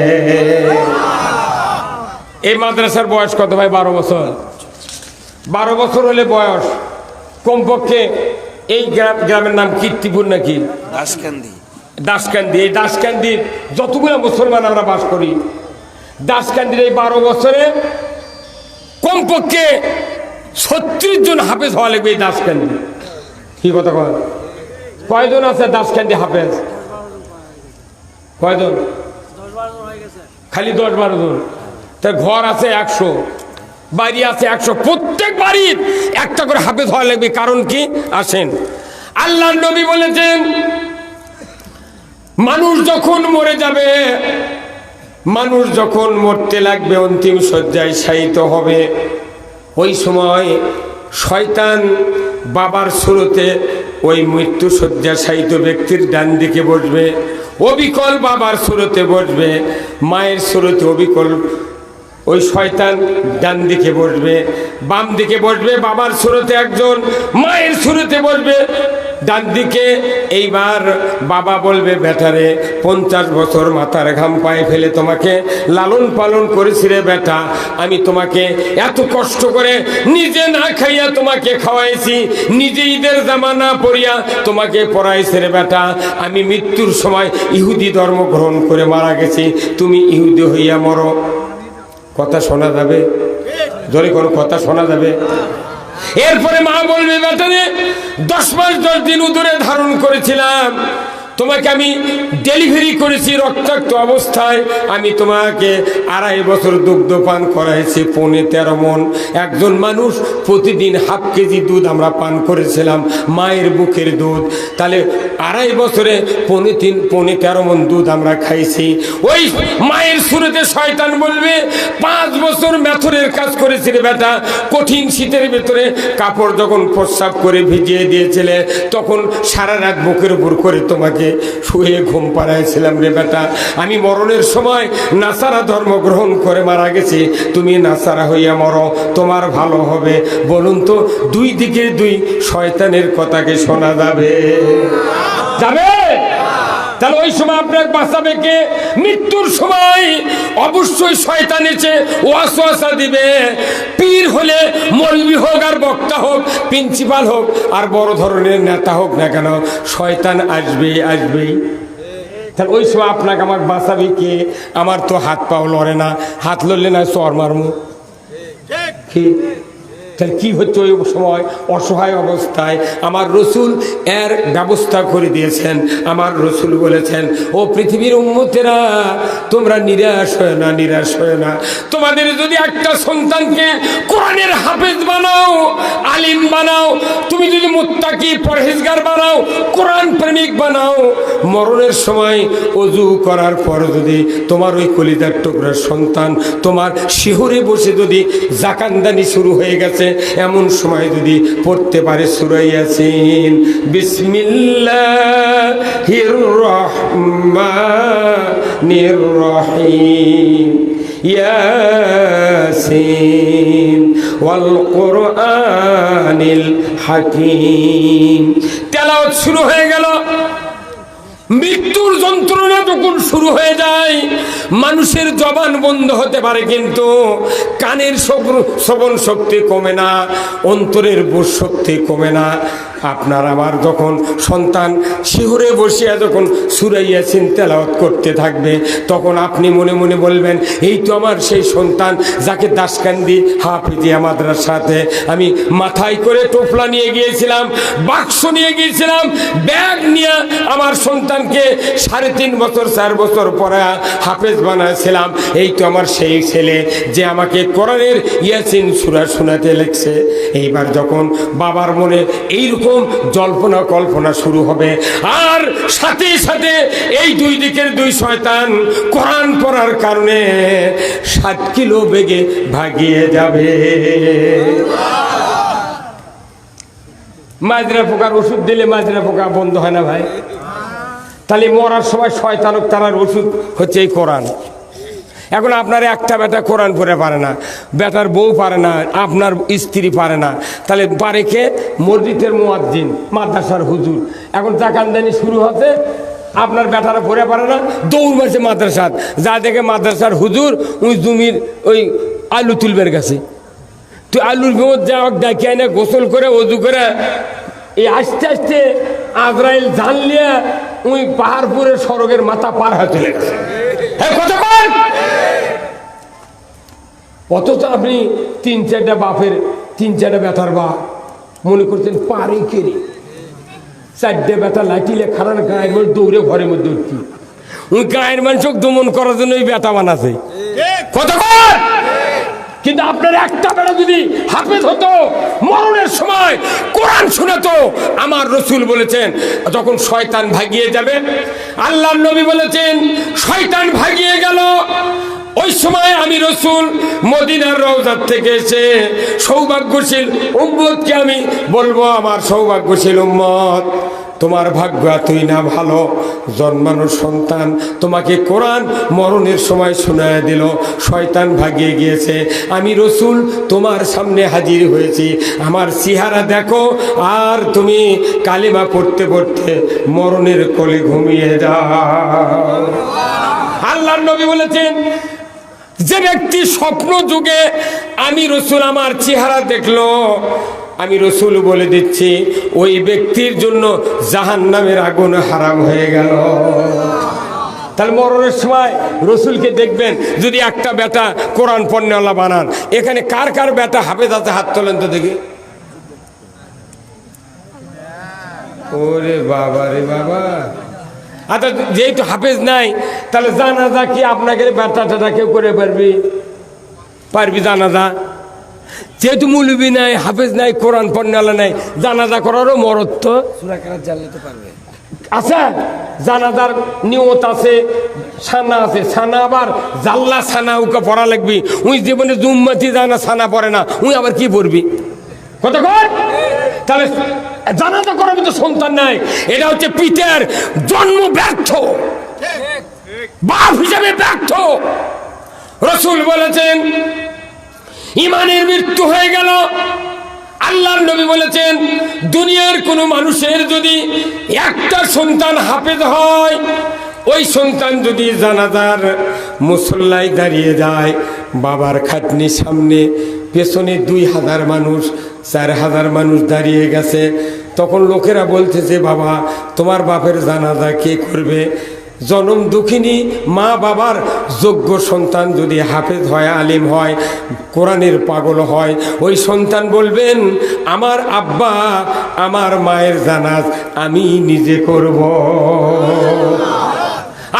এই মাদ্রাসার বয়স কত ভাই? 12 বছর। 12 বছর হলে বয়স কমপক্ষে, এই গ্রামের নাম কীর্তিপুর নাকি দাসকান্দি। এই দাসকান্দির যতগুলো মুসলমান আমরা বাস করি, দাসকান্দির এই 12 বছরে কমপক্ষে 36 জন হাফেজ হওয়া লাগবে। এই দাসকান্দি কি কথা কয়? কয়জন আছে দাসকান্দি হাফেজ? কয়জন? খালি 10-12 জন। তার ঘর আছে 100, বাড়ি আছে 100, প্রত্যেক বাড়ির একটা করে হাফেজ হওয়া লাগবে। কারণ কি? আসেন, আল্লাহর নবী বলেছেন মানুষ যখন মরে যাবে, মানুষ যখন মরতে লাগবে, অন্তিম শয্যায় শায়িত হবে, ওই সময় শয়তান বাবার শুরুতে ওই মৃত্যু শয্যা শায়িত ব্যক্তির ডান দিকে বসবে, অবিকল বাবার শুরুতে বসবে, মায়ের শুরুতে অবিকল ওই শয়তান ডান দিকে বসবে, বাম দিকে বসবে বাবার শুরুতে একজন, মায়ের শুরুতে বসবে ডান দিকে। এইবার বাবা বলবে, বেটারে 50 বছর মাথার ঘাম পায়ে ফেলে তোমাকে লালন পালন করেছি রে বেটা, আমি তোমাকে এত কষ্ট করে নিজে না খাইয়া তোমাকে খাওয়াইছি, নিজে ঈদের জামা না পরিয়া তোমাকে পড়াইছি রে বেটা, আমি মৃত্যুর সময় ইহুদি ধর্ম গ্রহণ করে মারা গেছি, তুমি ইহুদি হইয়া মরো। কথা শোনা যাবে? জোরে কোনো কথা শোনা যাবে? এরপরে মা বলবে, বেটারে 10 মাস 10 দিন উদরে ধারণ করেছিলাম, তোমাকে আমি ডেলিভারি করেছি রক্তাক্ত অবস্থায়, আমি তোমাকে 2.5 বছর দুগ্ধ পান করাইছি 13.5 মণ। একজন মানুষ প্রতিদিন হাফ কেজি দুধ আমরা পান করেছিলাম, মায়ের বুকের দুধ। তাহলে 2.5 বছরে 13.5 মণ দুধ আমরা খাইছি। ওই মায়ের শুরুতে শয়তান বলবে, 5 বছর মেথরের কাজ করেছি রে বেটা, কঠিন শীতের ভেতরে কাপড় যখন প্রস্রাব করে ভিজিয়ে দিয়েছিলে, তখন সারা রাত বুকের উপর করে তোমাকে শুয়ে ঘুম পাড়াইছিলাম রে বেটা, আমি মরণের সময় নাসারা ধর্ম গ্রহণ করে মারা গেছি, তুমি নাসারা হইয়া মরো, তোমার ভালো হবে। বলুন তো, 2 দিকে 2 শয়তানের কথাকে শোনা যাবে? যাবে? তাহলে ওই সময় আপনার বাঁচাবে কে? মৃত্যুর সময় অবশ্যই শয়তান এসে ওয়াসওয়াসা দিবে। পীর হলে মৌলবি হোক আর বক্তা হোক, প্রিন্সিপাল হোক আর বড় ধরনের নেতা হোক না কেন, শয়তান আসবেই। তাহলে ওই সময় আপনাকে আমাকে বাঁচাবে কে? আমার তো হাত পাও লড়ে না, হাত লড়লে না চর মারমু। কি তাহলে কি হচ্ছে ওই সময় অসহায় অবস্থায় আমার রসুল এর ব্যবস্থা করে দিয়েছেন। আমার রসুল বলেছেন, ও পৃথিবীর উম্মতেরা, তোমরা নিরাশ হয় না, নিরাশ হয় না। তোমাদের যদি একটা সন্তানকে কোরআনের হাফেজ বানাও, আলিম বানাও, তুমি যদি মুত্তাকি পরহেজগার বানাও, কোরআন প্রেমিক বানাও, মরণের সময় ওযু করার পর যদি তোমার ওই কলিজার টুকরার সন্তান তোমার শিহরে বসে যদি জাকান্দানি শুরু হয়ে গেছে, এমন সময় যদি পড়তে পারে সূরা ইয়াসিন, বিসমিল্লাহির রহমানির রহিম, ইয়াসিন ওয়াল কুরআনিল হাকীম, তেলাওয়াত শুরু হয়ে গেল। মৃত্যুর যন্ত্রণা যখন শুরু হয়ে যায়, মানুষের জবান বন্ধ হতে পারে, কিন্তু কানের শ্রবণ শক্তি কমে না, অন্তরের বোধ শক্তি কমে না। আপনার আমার যখন সন্তান শিহরে বসিয়া যখন সূরা ইয়াসিন তেলাওয়াত করতে থাকবে, তখন আপনি মনে মনে বলবেন, এই তো আমার সেই সন্তান যাকে দাসকান্দি হাফিজিয়া মাদ্রাসাতে আমি মাথায় করে টোপলা নিয়ে গিয়েছিলাম, বাক্স নিয়ে গিয়েছিলাম, ব্যাগ নিয়ে আমার সন্তানকে 3.5 বছর 4 বছর পরে হাফেজ বানাইছিলাম। এই তো আমার সেই ছেলে যে আমাকে কোরআনের ইয়াসিন সূরা শোনাতে লেগেছে। এইবার যখন বাবার মনে এইরকম জল্পনা কল্পনা শুরু হবে, আর সাথে সাথে এই দুই দিকের দুই শয়তান কোরআন পড়ার কারণে 7 কিলো বেগে ভাগিয়ে যাবে। মাজরা পোকার ওষুধ দিলে মাজরা পোকা বন্ধ হয় না ভাই? তাহলে মরার সময় শয়তানক তারার ওষুধ হচ্ছে এই কোরআন। এখন আপনার একটা বেটা কোরআন পড়ে পারে না, বেটার বউ পারে না, আপনার স্ত্রী পারে না, তাহলে পারে কে? মসজিদের মুয়াজ্জিন, মাদ্রাসার হুজুর। এখন জাকান্দানি শুরু হচ্ছে, আপনার বেটারা পড়ে পারে না, দৌড় মারছে মাদ্রাসার, যা দেখে মাদ্রাসার হুজুর ওই জমির ওই আলু তুলবের কাছে, তুই আলুর বিমত যাওয়া ডাকিয়ে না গোসল করে ওযু করে এই আস্তে আস্তে আজরাইল জানলিয়া ওই পাহাড়পুরের সড়কের মাথা পার হয়ে চলে গেছে। অথচ আপনি 3-4টা বাপের 3-4টা বেটার বাপ মনে করছেন পারে কেড়ে 4টে বেটা লাইটিলে খারাপ গায়ের মধ্যে দৌড়ে ঘরের মধ্যে উঠছি। ওই গায়ের মানুষ দমন করার জন্য ওই বেটা বানাছে। কিন্তু আপনার একটা বেটা যদি হাফেজ হতো, মরণের সময় কোরআন শোনাতো, আমার রসুল বলেছেন যখন শয়তান ভাগিয়ে যাবে, আল্লাহর নবী বলেছেন শয়তান ভাগিয়ে গেল, ওই সময় আমি রসুল মদিনার রওজা থেকে এসে সৌভাগ্যশীল উম্মতকে আমি বলবো, আমার সৌভাগ্যশীল উম্মত, তোমার ভাগ্য এতই না ভালো, জন্মানোর সন্তান তোমাকে কোরআন মরণের সময় শোনায় দিল, শয়তান ভাগিয়ে গিয়েছে, আমি রসুল তোমার সামনে হাজির হয়েছি, আমার চেহারা দেখো, আর তুমি কালিমা পড়তে পড়তে মরণের কোলে ঘুমিয়ে যাও। আল্লাহর নবী বলেছেন, যে ব্যক্তি স্বপ্ন যুগে আমি রসুল আমার চেহারা দেখলো, আমি রসুল বলে দিচ্ছি ওই ব্যক্তির জন্য জাহান্নামের আগুন হারাম হয়ে গেল। তাহলে মরণের সময় রসুলকে দেখবেন, যদি একটা বেটা কোরআন পড়নেওয়ালা বানান, এখানে কার কার বেটা হাফেজ আছে হাত তোলেন তো দেখি। ওরে বাবা রে বাবা, আচ্ছা যেহেতু হাফেজ নাই, তাহলে জানাজা কি আপনাকে বেটা টেটা কেউ করে পারবি জানাজা? যেহেতু মৌলবি নাই, হাফেজ নাই, কোরআন পড়নেওয়ালা নাই, জানাজা করারও মরত্ব আচ্ছা, জানাজার নিয়ত আছে, সানা আছে, সানা আবার জাল্লা সানা উকে পড়া লাগবি, উই জীবনে জুম্মাতি জানা সানা পড়ে না, উই আবার কি পড়বি? কত কর? তাহলে জানাজা করার মতো সন্তান নাই, এটা হচ্ছে পিতার জন্ম ব্যর্থ, বাপ হিসাবে ব্যর্থ। রসুল বলেছেন ইমানের মৃত্যু হয়ে গেল। আল্লাহর নবী বলেছেন দুনিয়ার কোনো মানুষের যদি একটা সন্তান হাফেজ হয়, ওই সন্তান যদি জানাজার মুসল্লায় দাঁড়িয়ে যায়, বাবার খাটনির সামনে পেছনে 2000 মানুষ 4000 মানুষ দাঁড়িয়ে গেছে, তখন লোকেরা বলতেছে বাবা তোমার বাপের জানাজা কে করবে? জনম দুঃখিনী মা বাবার যোগ্য সন্তান যদি হাফেজ হয়, আলিম হয়, কোরআনের পাগল হয়, ওই সন্তান বলবেন আমার আব্বা আমার মায়ের জানাজ আমি নিজে করব।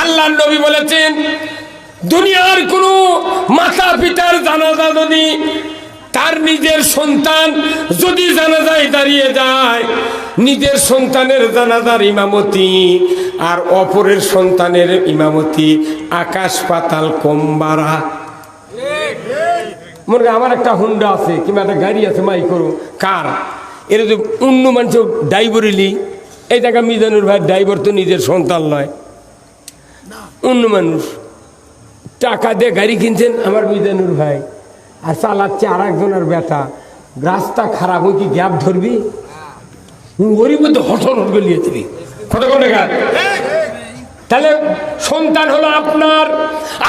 আল্লাহর নবী বলেছেন দুনিয়ার কোনো মাতা পিতার জানাজা যদি তার নিজের সন্তান যদি জানাজায় দাঁড়িয়ে যায়, নিজের সন্তানের জানাজার ইমামতি আর অপরের সন্তানের ইমামতি আকাশ পাতাল কম বাড়া। মনে করেন আমার একটা হুন্ডা আছে কিংবা একটা গাড়ি আছে, মাই করো কার, এর যে অন্য মানুষ ড্রাইভারিলি, এই জায়গা মিজানুর ভাই ড্রাইভার তো নিজের সন্তান নয়, অন্য মানুষ টাকা দিয়ে গাড়ি কিনছেন আমার মিজানুর ভাই, আর চালাচ্ছে আর একজনের বেটা, রাস্তা খারাপ, ওই কি গ্যাপ ধরবি, ওরই মধ্যে হঠন হট গলিয়ে দিবি কতক্ষণ টাকা। তাহলে সন্তান হলো আপনার,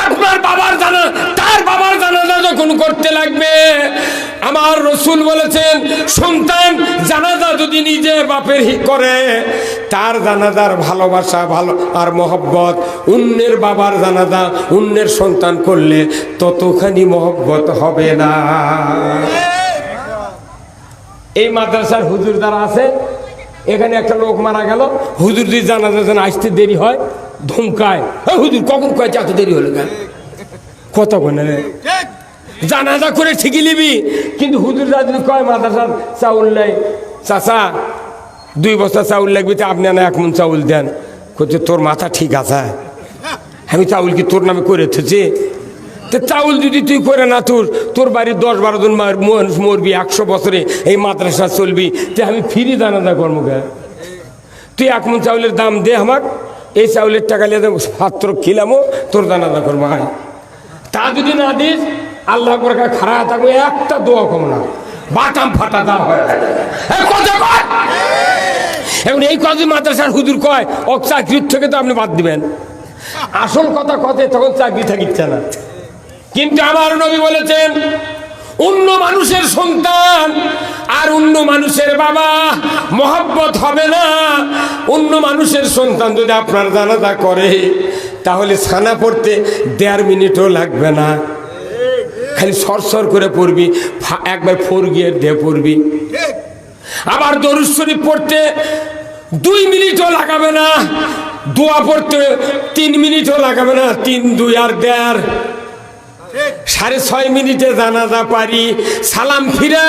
আপনার বাবার জানা, তার বাবার জানাজা যখন করতে লাগবে, আমার রসুল বলেছেন সন্তান জানাজা যদি নিজে বাপের করে, তার জানাজার ভালোবাসা ভালো আর মহব্বত অন্যের বাবার জানাজা অন্যের সন্তান করলে ততখানি মহব্বত হবে না। এই মাদ্রাসার হুজুর যারা আছে, এখানে একটা লোক মারা গেল, হুজুর যদি জানাজা যেন আসতে দেরি হয় ধমকায়, হুজুর কখন কয় এত দেরি হলো কেন, কত রে জানাজা করে ঠিকই নিবি, কিন্তু হুজুর যদি কয় মাদ্রাসার চাউল নেই, চাচা 2 বস্তা চাউল লাগবে, আপনি না 1 মণ চাউল দেন, করছে তোর মাথা ঠিক আছে, আমি চাউল কি তোর নামে করে থেছি, তো চাউল যদি তুই করে না তোর বাড়ির 10-12 জন মানুষ মরবি, 100 বছরে এই মাদ্রাসা চলবি, তে আমি ফ্রি জানাজা করবো কে, তুই 1 মণ চাউলের দাম দে আমার, এই চাউলের টাকা নিয়ে পাত্র খিলামো, তোর জানাজা করবো। হয় তা যদি না দিস আল্লাহ করে খারাপ থাকবে, একটা দোয়া কম না, বাটাম ফাটা দাম হয়। এখন এই কথা মাদ্রাসার হুজুর কয় ও চাকরির থেকে তো আপনি বাদ দিবেন, আসল কথা কথা তখন চাকরি থাকিচ্ছে না। কিন্তু আমার নবী বলেছেন অন্য মানুষের সন্তান আর অন্য মানুষের বাবা মহব্বত হবে না। অন্য মানুষের সন্তান যদি আপনার জানাজা করে তাহলে ছানা পড়তে 1.5 মিনিটও লাগবে না, খালি সরসর করে পড়বি, একবার 4 গিয়ার দিয়ে পড়বি। আবার দরুদ শরীফ পড়তে 2 মিনিটও লাগাবে না, দোয়া পড়তে 3 মিনিটও লাগাবে না, 3, 2 আর 1.5, 6.5 মিনিটে জানাজা পারি। সালাম ফিরা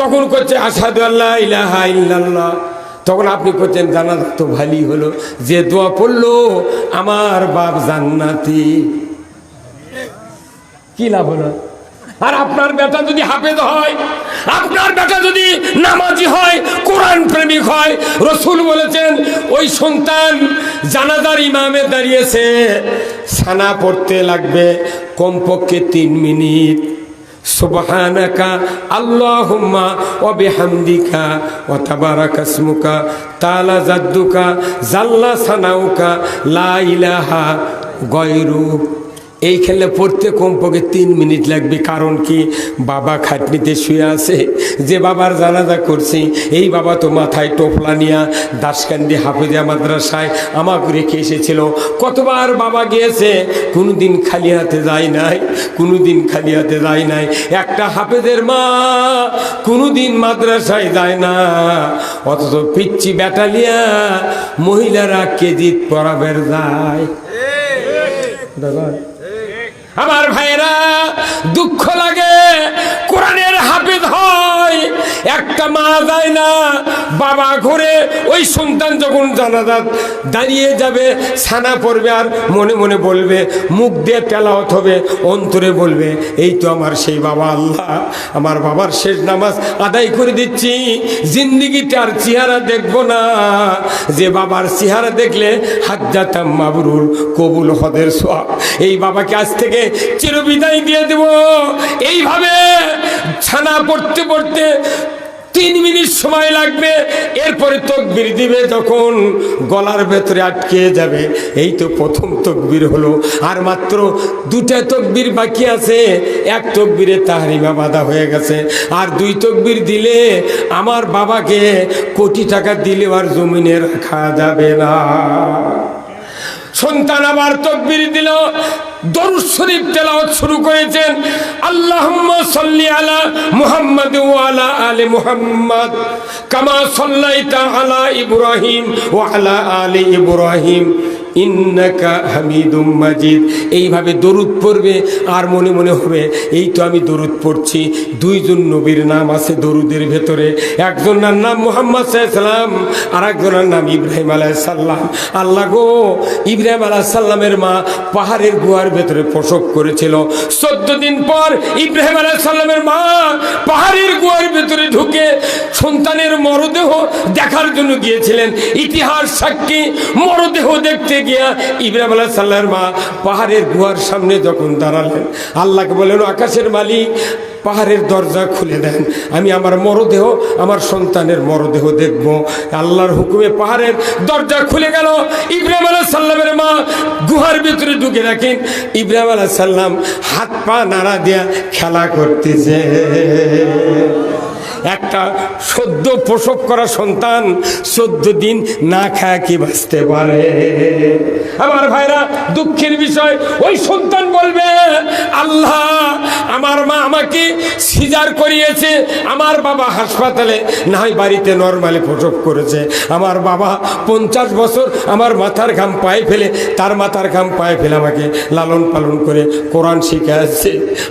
তখন করছে আশহাদু আল্লা ইলাহা ইল্লাল্লাহ, তখন আপনি করছেন জানাজা তো ভালোই হলো, যে দোয়া পড়লো আমার বাপ জান্নাতি, কি লাভ হলো? আর আপনার বেটা যদি হাফেজ হয়, আপনার বেটা যদি নামাজি হয়, কোরআন প্রেমিক হয়, রসুল বলেছেন ওই সন্তান জানাজার ইমামে দাঁড়িয়েছে, সানা পড়তে লাগবে কমপক্ষে 3 মিনিট। সুবহানাকা আল্লাহুম্মা ওয়া বিহামদিকা ওয়া তাবারাকা ইসমুকা তাআলা জাদ্দুকা জাল্লা সানাউকা লা ইলাহা গায়রুক। এই খেলে পড়তে কমপক্ষে 3 মিনিট লাগবে। কারণ কি? বাবা খাটনিতে শুয়ে আছে, যে বাবার জানাজা করছি এই বাবা তো মাথায় টোপলা নিয়ে দাসকান্দি হাফেজা মাদ্রাসায় আমাকে রেখে এসেছিল। কতবার বাবা গিয়েছে, কোনোদিন খালি হাতে যায় নাই, কোনোদিন খালি হাতে যায় নাই। একটা হাফেজের মা কোনোদিন মাদ্রাসায় যায় না, অথচ পিচ্ছি ব্যাটালিয়া মহিলারা কেজি পড়াবের যায়। আমার ভাইয়েরা দুঃখ লাগে, কোরআনের হাফেজ হয়, একটা মা যায় না, বাবা ঘুরে ওই সন্তান যখন জানাজা দাঁড়িয়ে যাবে ছানা পড়বে আর মনে মনে বলবে, মুখ দিয়ে তেলাওয়াত হবে, অন্তরে বলবে এই তো আমার সেই বাবা, আল্লাহ আমার বাবার শেষ নামাজ আদায় করে দিচ্ছি, জিন্দিগিতে আর চেহারা দেখবো না, যে বাবার চেহারা দেখলে হাজ্জাতাম মাবরুর কবুল হদের সওয়াব। এই বাবাকে আজ থেকে চিরবিদায় দিয়ে দেব। এইভাবে ছানা পড়তে পড়তে 3 মিনিট সময় লাগবে, এরপরে তাকবীর দিবে, যখন গলার ভেতরে আটকে যাবে। এই তো প্রথম তাকবীর হলো, আর মাত্র 2টা তাকবীর বাকি আছে। 1 তাকবীরে তাহরিমা বাঁধা হয়ে গেছে, আর 2 তাকবীর দিলে আমার বাবাকে কোটি টাকা দিলে আর জমিনে রাখা যাবে না। সন্তান আবার তাকবীর দিল, দরুদ শরীফ তেলাওয়াত শুরু করেছেন। আল্লাহুম্মা সাল্লি আলা মুহাম্মাদ ওয়া আলা আলি মুহাম্মাদ কামা সাল্লাইতা আলা ইব্রাহিম ওয়া আলা আলি ইব্রাহিম ইন্নাকা হামিদুম মাজিদ। এইভাবে দরুদ পড়বে আর মনে মনে হবে এই তো আমি দরুদ পড়ছি। দুইজন নবীর নাম আছে দরুদের ভেতরে, একজনের নাম মুহাম্মদ সাল্লাল্লাহু আলাইহি সাল্লাম আর একজনের নাম ইব্রাহিম আলাইহিস সালাম। আল্লাহ গো, ইব্রাহিম আলাইহিস সালামের মা পাহাড়ের গুহার ভেতরে প্রসব করেছিল। 14 দিন পর ইব্রাহিম আলাইহিস সালামের মা পাহাড়ের গুহার ভেতরে ঢুকে সন্তানের মরদেহ দেখার জন্য গিয়েছিলেন। ইতিহাস সাক্ষী, মরদেহ দেখতে গিয়া ইব্রাহিম আলাইহিস সালামের মা পাহাড়ের গুহার সামনে যখন দাঁড়ালেন, আল্লাহকে বললেন, আকাশের মালিক পাহাড়ের দরজা খুলে দেন, আমি আমার মরদেহ, আমার সন্তানের মরদেহ দেখব। আল্লাহর হুকুমে পাহাড়ের দরজা খুলে গেল। ইব্রাহিম আলাইহিস সালামের মা গুহার ভিতরে ঢুকে রাখেন। ইব্রাহিম আলাইহিস সালাম হাত পা নাড়া দিয়া খেলা করতেছে। একটা সদ্য প্রসব করা সন্তান 14 দিন না খায় কি বাঁচতে পারে? আমার ভাইরা, দুঃখের বিষয় ওই সন্তান বলবে, আল্লাহ আমার মা আমাকে সিজার করিয়েছে, আমার বাবা হাসপাতালে না হয় বাড়িতে নরমালি প্রসব করেছে, আমার বাবা 50 বছর আমার মাথার ঘাম পায়ে ফেলে, তার মাথার ঘাম পায়ে ফেলে আমাকে লালন পালন করে কোরআন শিখাচ্ছে।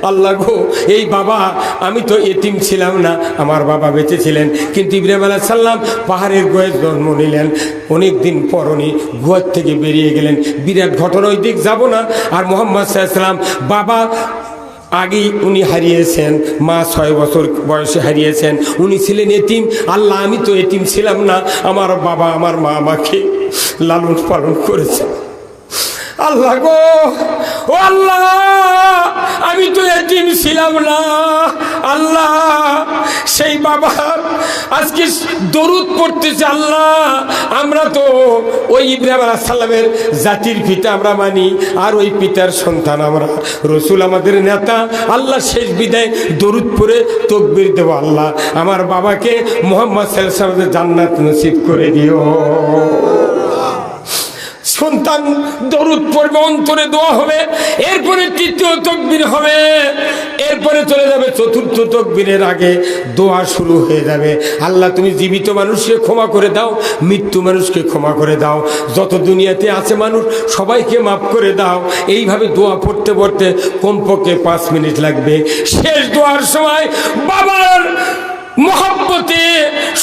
আল্লাহ গো, এই বাবা, আমি তো এতিম ছিলাম না, আমার বাবা বেঁচে ছিলেন। কিন্তু ইব্রাহিম আলাইহিস সালাম পাহাড়ের গুহায় জন্ম নিলেন। অনেক দিন পর উনি গুহার থেকে বেরিয়ে গেলেন। বিরাট ঘটনা, ওই দিক যাব না। আর মুহাম্মদ সাল্লাল্লাহু আলাইহি সাল্লাম বাবা আগেই উনি হারিয়েছেন, মা 6 বছর বয়সে হারিয়েছেন, উনি ছিলেন এতিম। আল্লাহ, আমি তো এতিম ছিলাম না, আমার বাবা আমার মা আমাকে লালন পালন করেছে। আল্লাহ গো, ও আল্লাহ, আমি তো এতিম ছিলাম না। আল্লাহ, সেই বাবা আজকে দরুদ পড়তেছে। আল্লাহ, আমরা তো ওই ইব্রাহিম আলাইহিস সালামের জাতির পিতা আমরা মানি, আর ওই পিতার সন্তান আমরা। রসুল আমাদের নেতা। আল্লাহ, শেষ বিদায় দরুদ পড়ে তাকবীর দেব। আল্লাহ, আমার বাবাকে মুহাম্মদ সাল্লাল্লাহু আলাইহি ওয়াসাল্লামের জান্নাত নসিব করে দিও। সন্তান দরুদ পড়বে, অন্তরে দোয়া হবে, এরপরে তৃতীয় তাকবীর হবে, এরপরে চলে যাবে চতুর্থ তাকবীরের আগে দোয়া শুরু হয়ে যাবে। আল্লাহ, তুমি জীবিত মানুষকে ক্ষমা করে দাও, মৃত্যু মানুষকে ক্ষমা করে দাও, যত দুনিয়াতে আছে মানুষ সবাইকে মাফ করে দাও। এইভাবে দোয়া পড়তে পড়তে কমপক্ষে 5 মিনিট লাগবে। শেষ দোয়ার সময় বাবার মহব্বতে,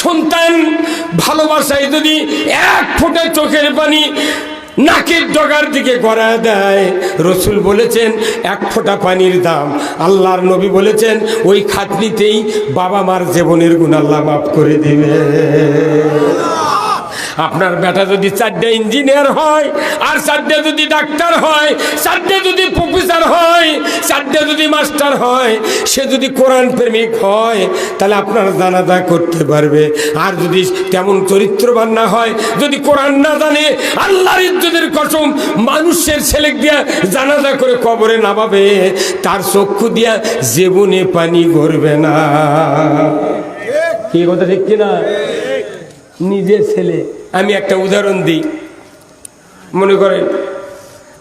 সন্তান ভালোবাসায় যদি 1 ফোঁটা চোখের পানি নাকের ডগার দিকে গড়ায় দেয়, রসুল বলেছেন 1 ফোঁটা পানির দাম। আল্লাহর নবী বলেছেন ওই খাটনিতেই বাবা মার জীবনের গুণ আল্লাহ মাফ করে দিবে। আপনার বেটা যদি 4টে ইঞ্জিনিয়ার হয়, আর 4টে যদি ডাক্তার হয়, 4টে যদি প্রফেসর হয়, 4টে যদি মাস্টার হয়, সে যদি কোরআন প্রেমিক হয়, তাহলে আপনার জানাজা করতে পারবে। আর যদি তেমন চরিত্রবান না হয়, যদি কোরআন না জানে, আল্লাহর ইজ্জতের কসম, মানুষের ছেলে দিয়া জানাজা করে কবরে নামাবে, তার চক্ষু দিয়া জীবনে পানি গড়বে না। কি কথা ঠিক কিনা? নিজের ছেলে। আমি একটা উদাহরণ দিই। মনে করেন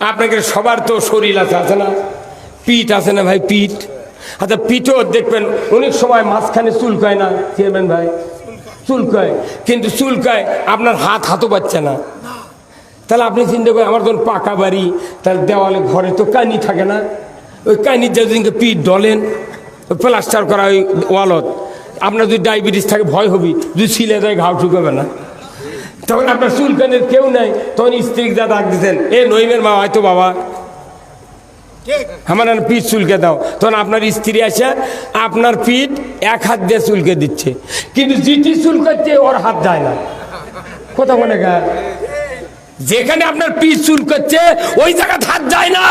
আপনাকে সবার তো শরীর আছে না, পিঠ আছে না ভাই, পিঠ। আচ্ছা, পিঠও দেখবেন অনেক সময় মাঝখানে চুলকায় না চেয়ারম্যান ভাই, চুলকায়, কিন্তু চুলকায় আপনার হাতও পাচ্ছে না। তাহলে আপনি চিন্তা করেন, আমার যখন পাকা বাড়ি, তার দেওয়ালে ঘরে তো কানি থাকে না, ওই কানির যদি পিঠ ডলেন, প্লাস্টার করা ওই ওয়ালত, আপনার যদি ডায়াবেটিস থাকে ভয় হবি, যদি ছিলে যায় ঘাও শুকাবে না। তখন আপনার চুলকানের কেউ নাই, তখন স্ত্রী যা ডাক দিতেন, এ নইমের মা, হয়তো বাবা আমার পিঠ চুলকে দাও। তখন আপনার স্ত্রী আসে আপনার পিঠ 1 হাত দিয়ে চুলকে দিচ্ছে, কিন্তু যেটি চুলকাচ্ছে ওর হাত যায় না। কথা মনে গা, যেখানে আপনার পিঠ চুলকাচ্ছে ওই জায়গায় হাত যায় না।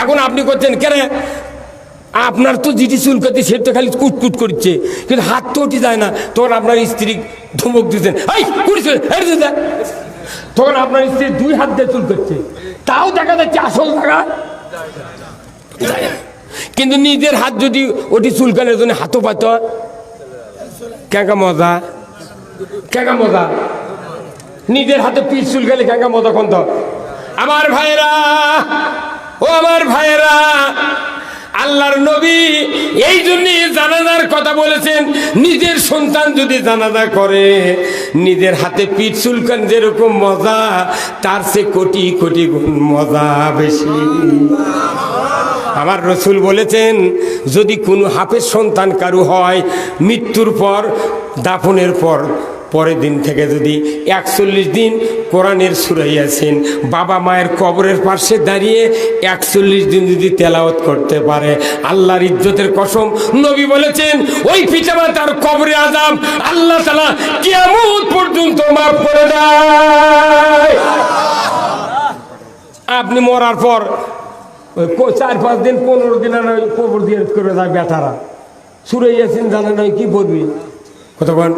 এখন আপনি করছেন কেন? আপনার তো যেটি চুলকাচ্ছে সে তো খালি কুটকুট করছে, কিন্তু হাত তো উঠে যায় না। তখন আপনার স্ত্রী ধমক দিচ্ছেন, তখন আপনার স্ত্রী 2 হাত দিয়ে চুলকাচ্ছে, তাও দেখা যাচ্ছে আসল জায়গা। কিন্তু নিজের হাত যদি ওটি চুলকানোর জন্য হাতও পাত, কেকা মজা, কেকা মজা। নিজের হাতে পিঠ চুলকালে কেঙ্কা মজা কন্ত। আমার ভাইরা, ও আমার ভাইরা, আল্লাহর নবী এই জন্য জানাজার কথা বলেছেন। নিজের সন্তান যদি জানাজা করে, নিজের হাতে পিঠ চুলকান যেরকম মজা, তার সে কোটি কোটি গুণ মজা বেশি। আমার রসুল বলেছেন, যদি কোনো হাফেজ সন্তান কারু হয়, মৃত্যুর পর দাফনের পরের দিন থেকে যদি 41 দিন কোরআনের সূরা ইয়াসিন বাবা মায়ের কবরের পাশে দাঁড়িয়ে 41 দিন যদি তেলাওয়াত করতে পারে, আল্লাহর ইজ্জতের কসম, নবী বলেছেন ওই পিতামাতার কবরে আযাব আল্লাহ তাআলা কিয়ামত পর্যন্ত মাফ করে দেয়। আপনি মরার পর 4-5 দিন 15 দিন কবর দিয়ে করে যায় বেটারা, সূরা ইয়াসিন জানা নয় কি বলবি কতক্ষণ।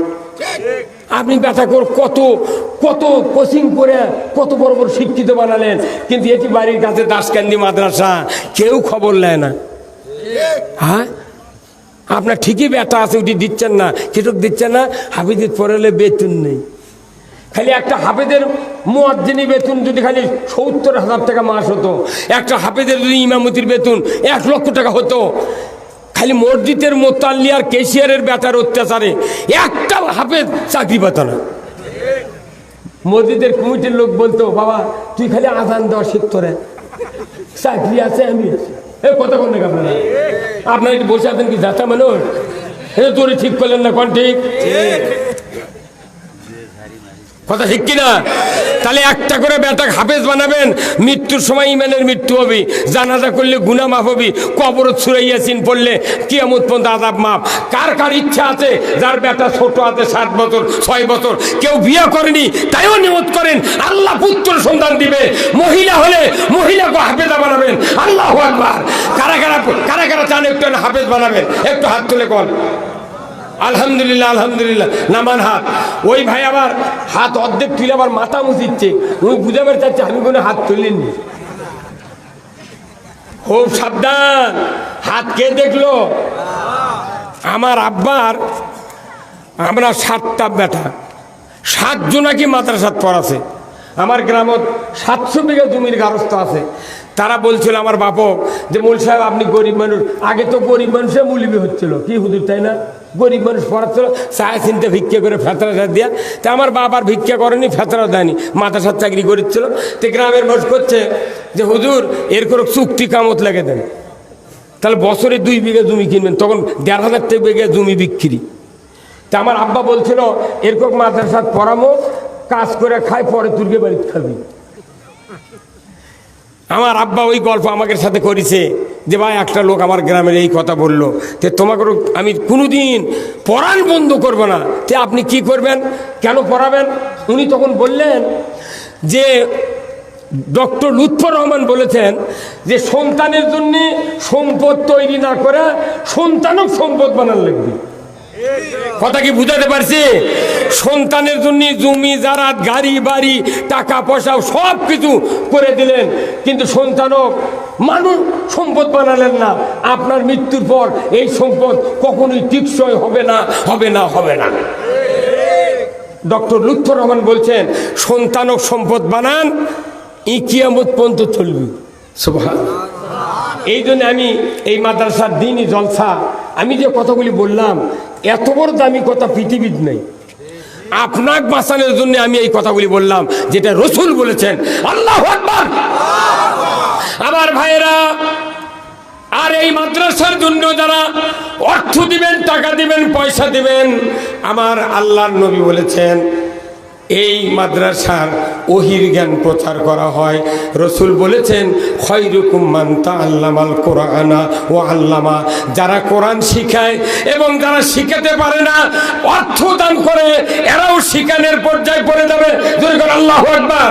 আপনি ব্যথা কর কত কত কোচিং করে কত বড় বড় শিক্ষিত বানালেন, কিন্তু এটি বাড়ির কাছে দাসকান্দি মাদ্রাসা, কেউ খবর নেয় না। হ্যাঁ, আপনার ঠিকই ব্যথা আছে, ওটি দিচ্ছেন না, কৃষক দিচ্ছেন না। হাফিজের পড়ালে বেতন নেই। খালি একটা হাফেজের মুয়াজ্জিনি বেতন যদি খালি 70,000 টাকা মাস হতো, একটা হাফেজের যদি ইমামতির বেতন 1 লক্ষ টাকা হতো, খালি মসজিদের মোতাল্লি আর কেশিয়ারের বেটার অত্যাচারে একটা হাফেজ চাকরি পেত না। মসজিদের কমিটির লোক বলতো, বাবা তুই খালি আজান দেওয়া শিখত রে, চাকরি আছে আমি আছি। কথা বল না আপনারা, আপনারা একটু বসে আছেন কি যাতা মানুষ, তোরে ঠিক করলেন না কোন ঠিক কথা ঠিক কিনা? তাহলে একটা করে বেটা হাফেজ বানাবেন, মৃত্যুর সময় ইমানের মৃত্যু হবে, জানাজা করলে গুনাহ মাফ হবে, কবরত সূরা ইয়াসিন পড়লে কিয়ামত পর্যন্ত আযাব মাফ। কার কার ইচ্ছা আছে, যার বেটা ছোট আছে 7 বছর 6 বছর, কেউ বিয়ে করেনি, তাইও নিয়ত করেন আল্লাহ পুত্র সন্তান দিবে। মহিলা হলে মহিলাকে হাফেজা বানাবেন। আল্লাহু আকবার। কারা কারা কারা কারা চান একটু হাফেজ বানাবেন, একটু হাত তুলে কর। আলহামদুলিল্লাহ, আলহামদুলিল্লাহ, নামান হাত। ওই ভাই আবার হাত অর্ধেক তুলে আবার মাথা মুছিচ্ছে, উনি বুঝাবার চাচ্ছে আমি কোনো হাত তুলিনি। খুব সাবধান, হাত কে দেখলো? আমার আব্বার, আমরা 7টা বেটা, 7 জনাকি মাদ্রাসাত পড়াছে। আমার গ্রামত 700 বিঘা জমির গারস্থ আছে। তারা বলছিল আমার বাপক যে মৌল সাহেব আপনি গরিব মানুষ, আগে তো গরিব মানুষের মুলিবি হচ্ছিল কি হুজুর, তাই না? গরিব মানুষ পড়াচ্ছিল, চায় চিনতে ভিক্ষা করে ফেতরা দিয়া। তা আমার বাবার ভিক্ষা করেনি, ফেতরাও দেয়নি, মাদ্রাসার চাকরি করেছিল। তো গ্রামের মানুষ করছে যে হুজুর এর করে চুক্তি কামত লেগে দেন, তাহলে বছরে 2 বিঘা জমি কিনবেন, তখন 1,500 বিঘা জমি বিক্রি। তা আমার আব্বা বলছিল এরকম মাদ্রাসার পড়ামো, কাজ করে খাই, পরে তুর্গে বাড়িতে খাবি। আমার আব্বা ওই গল্প আমাদের সাথে করেছে যে ভাই একটা লোক আমার গ্রামের এই কথা বলল, যে তোমাকে আমি কোনোদিন পড়ান বন্ধ করব না। তে আপনি কি করবেন, কেন পড়াবেন? উনি তখন বললেন যে ডক্টর লুৎফর রহমান বলেছেন যে সন্তানের জন্য সম্পদ তৈরি না করে সন্তানও সম্পদ বানান লাগবে। কথা কি বুঝাতে পারছি? সন্তানের জন্য জমি জারাত গাড়ি বাড়ি টাকা পয়সা সব কিছু করে দিলেন, কিন্তু সন্তানও মানুষ সম্পদ বানালেন না। আপনার মৃত্যুর পর এই সম্পদ কখনোই টিকসই হবে না, হবে না, হবে না। ডক্টর লুৎফর রহমান বলছেন সন্তানও সম্পদ বানান, কিয়ামত পর্যন্ত চলবে। সুবহানাল্লাহ। এই জন্য আমি এই মাদ্রাসার দ্বীনি জলসা, আমি যে কথাগুলি বললাম, এত বড় দামি কথা পৃথিবীর নেই। আপনাকে বাঁচানোর জন্য আমি এই কথাগুলি বললাম, যেটা রসুল বলেছেন। আল্লাহু আকবার। আমার ভাইয়েরা, আর এই মাদ্রাসার জন্য যারা অর্থ দিবেন, টাকা দিবেন, পয়সা দিবেন, আমার আল্লাহর নবী বলেছেন এই মাদ্রাসার ওহির জ্ঞান প্রচার করা হয়। রসুল বলেছেন খয়রুকুম মান তাআল্লামাল কোরআনা ওয়া আল্লামা, যারা কোরআন শিখায় এবং যারা শিখাতে পারে না অর্থ দান করে, এরাও শিখানোর পর্যায়ে পড়ে যাবে। আল্লাহু আকবার।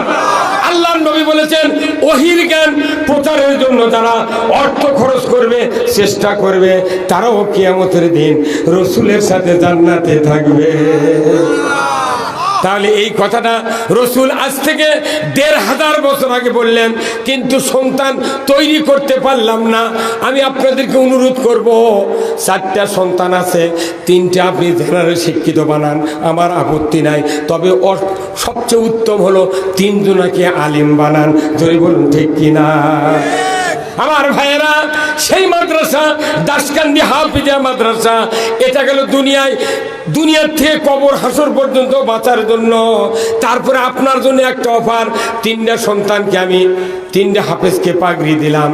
আল্লাহর নবী বলেছেন ওহির জ্ঞান প্রচারের জন্য যারা অর্থ খরচ করবে, চেষ্টা করবে, তারাও কিয়ামতের দিন রসুলের সাথে জান্নাতে থাকবে। তাহলে এই কথাটা রসুল আজ থেকে ১৫০০ বছর আগে বললেন, কিন্তু সন্তান তৈরি করতে পারলাম না। আমি আপনাদেরকে অনুরোধ করব, 4টা সন্তান আছে, 3টে আপনি জেনারেল শিক্ষিত বানান, আমার আপত্তি নাই। তবে সবচেয়ে উত্তম হলো 3 জনাকে আলিম বানান। যদি বলুন ঠিক কিনা? আমার ভাইয়েরা, সেই মাদ্রাসা দাসকান্দি হাফিজা মাদ্রাসা, এটা গেল দুনিয়ার থেকে কবর হাসর পর্যন্ত বাঁচার জন্য। তারপরে আপনার জন্য একটা অফার, 3টা সন্তানকে আমি 3টে হাফেজকে পাগড়ি দিলাম,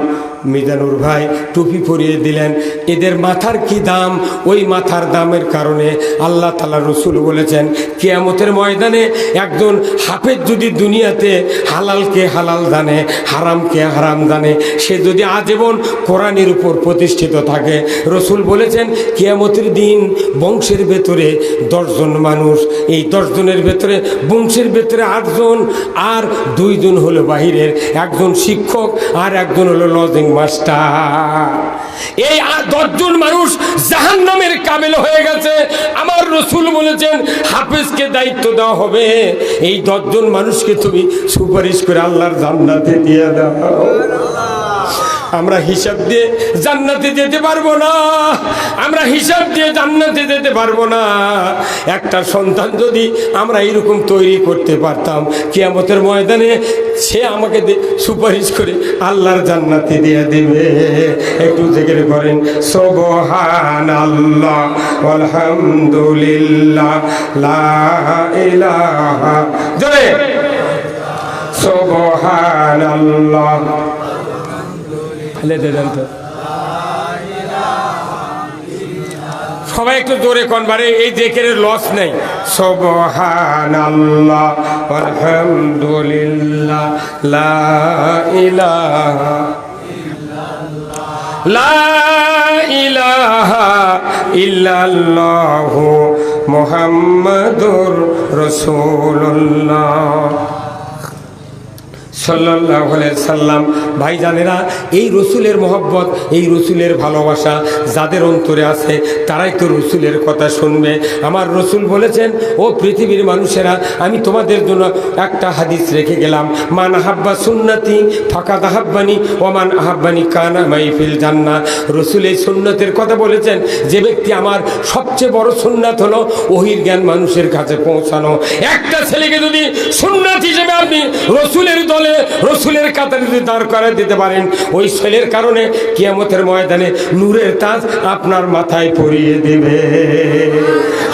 মিজানুর ভাই টুপি পরিয়ে দিলেন। এদের মাথার কি দাম, ওই মাথার দামের কারণে আল্লাহ তাআলা রসুল বলেছেন, কিয়ামতের ময়দানে একজন হাফেজ যদি দুনিয়াতে হালালকে হালাল জানে, হারামকে হারাম জানে, সে যদি আজীবন কোরআনের উপর প্রতিষ্ঠিত থাকে, রসুল বলেছেন কিয়ামতের দিন বংশের ভেতরে 10 জন মানুষ, এই 10 জনের ভেতরে বংশের ভেতরে 8 জন, আর 2 জন হলো বাহিরের, একজন শিক্ষক আর একজন হলো লজিং মাস্টার। এই 10 জন মানুষ জাহান্নামের কাবিল হয়ে গেছে। আমার রসুল বলেছেন হাফেজকে দায়িত্ব দেওয়া হবে, এই 10 জন মানুষকে তুমি সুপারিশ করে আল্লাহর জান্নাতে দিয়ে দাও। আমরা হিসাব দিয়ে জান্নাতে যেতে পারবো না, আমরা হিসাব দিয়ে জান্নাতে যেতে পারবো না। একটা সন্তান যদি আমরা এরকম তৈরি করতে পারতাম, কিয়ামতের ময়দানে সে আমাকে সুপারিশ করে আল্লাহর জান্নাতে দিয়ে দেবে। একটু জিকির করেন সুবহানাল্লাহ আলহামদুলিল্লাহ লা ইলাহা, জোরে সুবহানাল্লাহ। সবাই একটু জোরে কোন বারে, এই জিকিরের লস নেই। সুবহানাল্লাহ আলহামদুলিল্লাহ লা ইলাহা লা ইলাহা ইল্লাল্লাহু মুহাম্মাদুর রাসূলুল্লাহ সাল্লাল্লাহু আলাইহি সাল্লাম। ভাইজানেরা, এই রসুলের মহব্বত, এই রসুলের ভালোবাসা যাদের অন্তরে আছে, তারাই তো রসুলের কথা শুনবে। আমার রসুল বলেছেন, ও পৃথিবীর মানুষেরা, আমি তোমাদের জন্য একটা হাদিস রেখে গেলাম, মান আহাব্বা সুন্নতি ফাকাদ আহাব্বানি ওয়া মান আহাব্বানি কানা মাই ফিল জান্নাহ। রসুল এই সুন্নতের কথা বলেছেন, যে ব্যক্তি, আমার সবচেয়ে বড় সুন্নাত হলো ওহির জ্ঞান মানুষের কাছে পৌঁছানো। একটা ছেলেকে যদি সুন্নাত হিসেবে আপনি রসুলের দলে, রসুলের কাতারে যদি দাঁড় করায় দিতে পারেন, ওই ছেলের কারণে কিয়ামতের ময়দানে নূরের তাজ আপনার মাথায় পরিয়ে দেবে।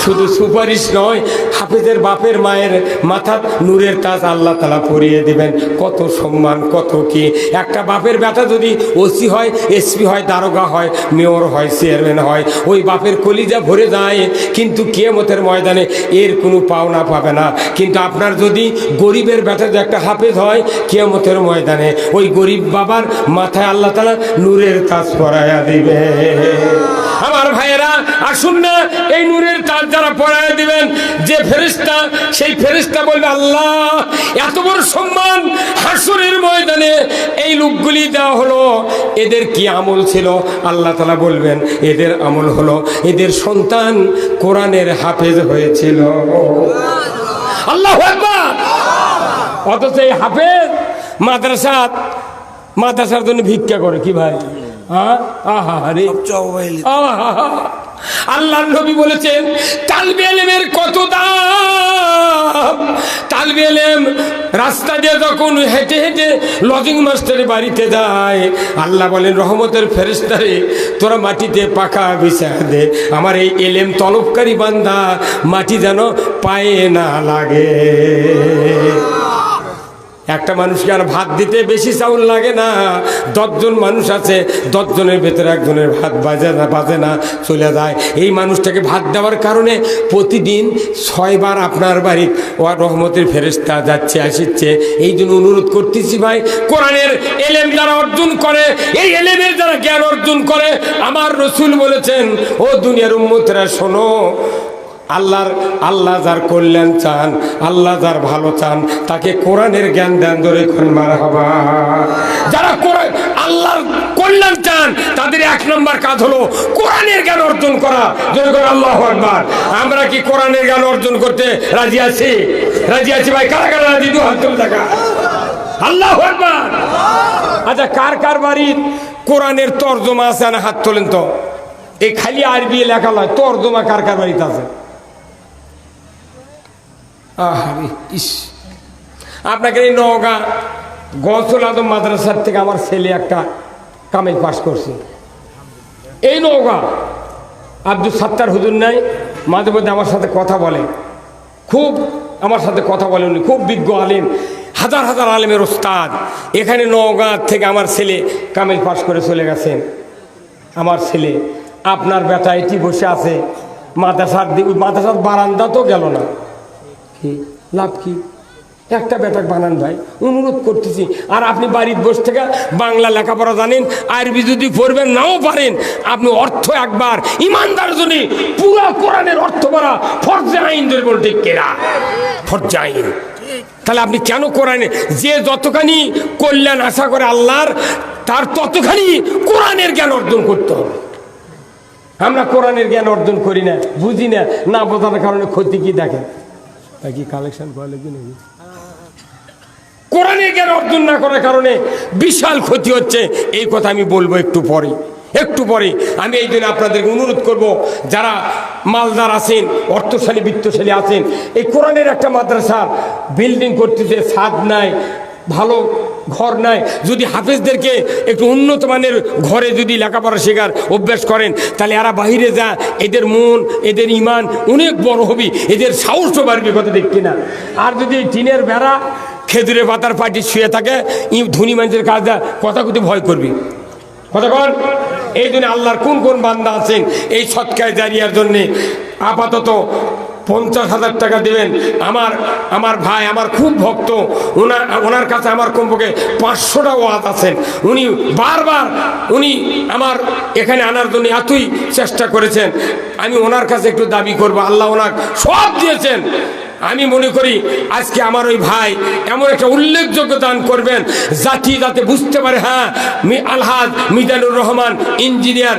শুধু সুপারিশ নয়, হাফেজের বাপের মায়ের মাথার নূরের তাজ আল্লাহ তাআলা পরিয়ে দিবেন। কত সম্মান, কত কি! একটা বাপের বেটা যদি ওসি হয়, এসপি হয়, দারোগা হয়, মেয়র হয়, চেয়ারম্যান হয়, ওই বাপের কলিজা ভরে যায়, কিন্তু কিয়ামতের ময়দানে এর কোনো পাওনা পাবে না। কিন্তু আপনার যদি গরিবের বেটা যে একটা হাফেজ হয়, কিয়ামতের ময়দানে ওই গরিব বাবার মাথায় আল্লাহ তাআলা নূরের তাজ পরায়া দিবে। আমার ভাইয়েরা, আসুন না, এই নূরের তাজ যারা পরায়া দিবেন, যে ফেরেশতা, সেই ফেরেশতা বলবে, আল্লাহ এত বড় সম্মান হাসরের ময়দানে এই লোকগুলি দেওয়া হলো, এদের কি আমল ছিল? আল্লাহ তাআলা বলবেন, এদের আমল হলো এদের সন্তান কোরআনের হাফেজ হয়েছিল। আল্লাহু আকবার। অথচ এই হাফেজ মাদ্রাসার জন্য ভিক্ষা করে। কি ভাই? আল্লাহর নবী বলেছেন, তালবে ইলমের কত দাম। তালবে ইলম রাস্তা দিয়ে যখন হেঁটে হেঁটে লজিং মাস্টারের বাড়িতে যায়, আল্লাহ বলেন, রহমতের ফেরেশতারে, তোরা মাটিতে পাকা বিছায়া দে, আমার এই ইলম তলবকারী বান্দা মাটি যেন পায়ে না লাগে। একটা মানুষকে আর ভাত দিতে বেশি চাউল লাগে না। 10 জন মানুষ আছে, 10 জনের ভেতরে একজনের ভাত বাজে না, চলে যায়। এই মানুষটাকে ভাত দেওয়ার কারণে প্রতিদিন 6 বার আপনার বাড়ি ও রহমতের ফেরেশতা যাচ্ছে আসছে। এই জন্য অনুরোধ করতেছি ভাই, কোরআনের এলেম যারা অর্জন করে, এই এলেমের যারা জ্ঞান অর্জন করে, আমার রসুল বলেছেন, ও দুনিয়ার উম্মতেরা শোনো, আল্লাহ যার কল্যাণ চান, আল্লাহ যার ভালো চান, তাকে কোরআনের জ্ঞান দেন। ধরে মারহাবা। যারা আল্লাহর কল্যাণ চান তাদের 1 নম্বর কাজ হলো কোরআনের জ্ঞান অর্জন করা। জোরে আল্লাহু আকবার। আমরা কি কোরআনের জ্ঞান অর্জন করতে রাজি আছি? রাজি আছি ভাই? কারা কারা রাজি? দু হাত তুলে দেখা। আল্লাহু আকবার। আচ্ছা, কার কার বাড়ির কোরআনের তরজমা আছে? না হাত তোলেন তো। এই খালি আরবি লেখা নয়, তরজমা কার কার বাড়িতে আছে? ইস, আপনাকে এই নওগাঁ গৌসুল আজম মাদ্রাসার থেকে আমার ছেলে একটা কামিল পাস করছে। এই নওগাঁ আব্দুল সাত্তার হুজুর নাই, মাঝে মধ্যে আমার সাথে কথা বলে, খুব আমার সাথে কথা বলে, উনি খুব বিজ্ঞ আলেম, হাজার হাজার আলেমের ওস্তাদ। এখানে নওগাঁ থেকে আমার ছেলে কামিল পাস করে চলে গেছেন। আমার ছেলে আপনার বেটা এটি বসে আছে মাদ্রাসার বারান্দা তো গেল না। কি লাভ? কি একটা বেটাক বানান ভাই, অনুরোধ করতেছি। আর আপনি বাড়ির বসে থেকে বাংলা লেখাপড়া জানেন, আরবি যদি পড়বেন নাও পারেন, আপনি অর্থ একবার ইমানদার জন্য পুরো কোরআনের অর্থ পড়া ফরজে আইন ধরে বলতে কেরা ফরজে আইন। তাহলে আপনি কেন কোরআনে, যে যতখানি কল্যাণ আশা করে আল্লাহর, তার ততখানি কোরআনের জ্ঞান অর্জন করতে হবে। আমরা কোরআনের জ্ঞান অর্জন করি না, বুঝি না, না বোঝার কারণে ক্ষতি কি দেখেন। কি কালেকশন করা লাগবে নাকি? কোরআনের জ্ঞান অর্জন না করার কারণে বিশাল ক্ষতি হচ্ছে। এই কথা আমি বলবো একটু পরে। আমি এই জন্য আপনাদেরকে অনুরোধ করব, যারা মালদার আছেন, অর্থশালী বিত্তশালী আছেন, এই কোরআনের একটা মাদ্রাসা বিল্ডিং করতেছে, ছাদ নাই, ভালো ঘর নাই। যদি হাফেজদেরকে একটু উন্নত মানের ঘরে যদি লেখাপড়া শেখার অভ্যাস করেন, তাহলে এরা বাহিরে যা, এদের মন, এদের ইমান অনেক বড় হবে, এদের সাহসও বাড়বে। কথা দেখছি না? আর যদি টিনের বেড়া, খেজুরের পাতার পাটি শুয়ে থাকে, ধনী মানুষের কাজ কথা কিন্তু ভয় করবি। কথা কন। এই জন্য আল্লাহর কোন কোন বান্দা আছেন এই সৎকায় জারিয়ার জন্যে আপাতত 50,000 টাকা দেবেন। আমার ভাই, আমার খুব ভক্ত, ওনার কাছে আমার কমপক্ষে 500টা ওয়াজ আছেন। উনি বারবার আমার এখানে আনার জন্য এতই চেষ্টা করেছেন। আমি ওনার কাছে একটু দাবি করব, আল্লাহ ওনার সব দিয়েছেন। আমি মনে করি আজকে আমার ওই ভাই এমন একটা উল্লেখযোগ্য দান করবেন, জাতি যাতে বুঝতে পারে, হ্যাঁ আলহাজ মিজানুর রহমান ইঞ্জিনিয়ার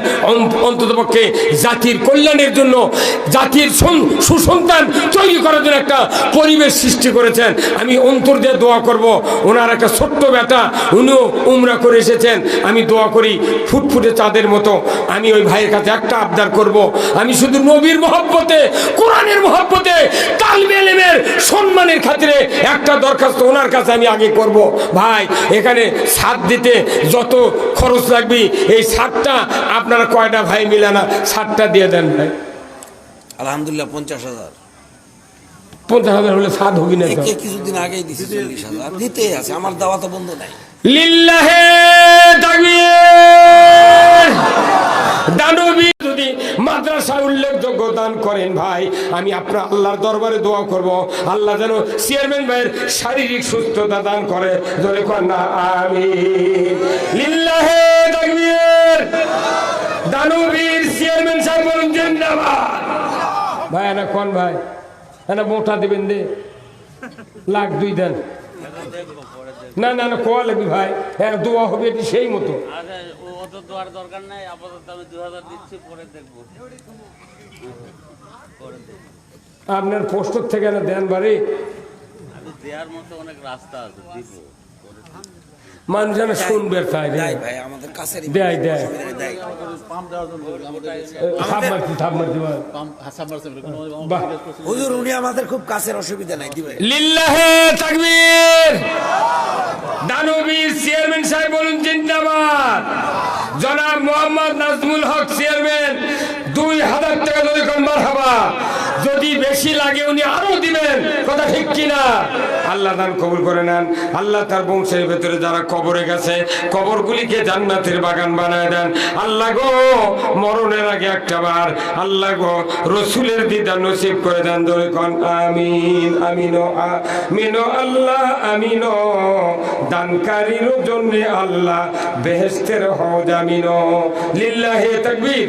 অন্ততপক্ষে জাতির কল্যাণের জন্য, জাতির সুসন্তান তৈরি করার জন্য একটা পরিবেশ সৃষ্টি করেছেন। আমি অন্তর দিয়ে দোয়া করব। ওনার একটা ছোট্ট বেটা, উনিও উমরা করে এসেছেন। আমি দোয়া করি ফুটফুটে চাঁদের মতো। আমি ওই ভাইয়ের কাছে একটা আবদার করব, আমি শুধু নবীর মহব্বতে, কোরআনের মহব্বতে, তালবে ইলমের সম্মানের খাতিরে একটা দরখাস্ত ওনার কাছে আমি আগে করব। ভাই, এখানে ছাদ দিতে যত খরচ লাগবে, এই ছাদটা আপনারা কয়টা ভাই মিলে না ছাদটা দিয়ে দেন ভাই। আলহামদুলিল্লাহ 50,000। 50,000 হলে ছাদ হবি না? কিছুদিন আগেই দিছি 40,000, দিতে আছে। আমার দাওয়া তো বন্ধ নাই। লিল্লাহে তাকবীর। দানবী যদি মাদ্রাসা উল্লেখযোগ্য দান করেন ভাই, আমি আপনার আল্লাহর দরবারে দোয়া করব, আল্লাহ যেন চেয়ারম্যান ভাইয়ের শারীরিক সুস্থতা দান করে। জোরে কর না আমিন। লিল্লাহে তাকবীর। দানবীর চেয়ারম্যান সাহেব বলুন জিন্দাবাদ। ভাই না কোন ভাই, না মোটা দিবেন দে, 1,02,000 দেন। না না না, কোয়া লাগবে ভাই, হ্যাঁ দোয়া হবে এটি সেই মতো। দরকার নাই, আপাতত আমি 2,000 দিচ্ছি, পরে দেখবো। আপনার পোস্টর থেকে না দেন বাড়ি, আমি দেওয়ার মতো অনেক রাস্তা আছে, দিব। মানুষ যেন শুনবে, তাই ভাই আমাদের কাছে দেয় দেয় হুজুর, উনি আমাদের খুব কাছের, অসুবিধা নাই, দিবে। লিল্লাহে তাকবীর। দানবীর চেয়ারম্যান সাহেব বলুন জিন্দাবাদ। জনাব মোহাম্মদ নাজমুল হক চেয়ারম্যান 2,000 টাকা যদি কম মারহাবা। যদি বেশি লাগে উনি আরো দিবেন। কথা ঠিক কিনা? আল্লাহ দান কবুল করে নেন। আল্লাহ তার বংশের ভেতরে যারা কবরে গেছে, কবরগুলিকে জান্নাতের বাগান বানায় দেন। আল্লাহ গো, মরণের আগে একটা বার আল্লাহ গো রসুলের দিদার নসিব করে দেন। ধরে কন আমিন। আমিনো আমিনো আল্লাহ আমিনো। দানকারীর জন্য আল্লাহ বেহেশতের হওয়া আমিনো। লিল্লাহে তাকবীর।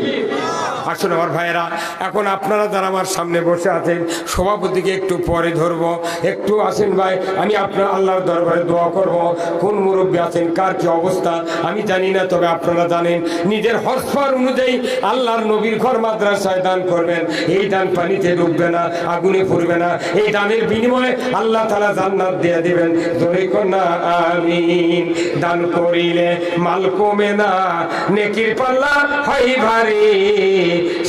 আসুন আমার ভাইয়েরা, এখন আপনারা যারা আমার সামনে বসে আছেন সভাপতিকে একটু পরে ধরবো, একটু আসেন ভাই, আমি আপনার আল্লাহর দরবারে দোয়া করব। কোন মুরব্বী আছেন, কার কি অবস্থা আমি জানি না, তবে আপনারা জানেন নিজের হসফার অনুযায়ী আল্লাহর নবীর ঘর মাদ্রাসায় দান করবেন। এই দান পানিতে ডুববে না, আগুনে পড়বে না, এই দানের বিনিময়ে আল্লাহ তাআলা জান্নাত দিয়ে দিবেন। ধরে কন্যা আমিন। দান করিলে মাল কমে না, নেকির পাল্লা হয় ভারী,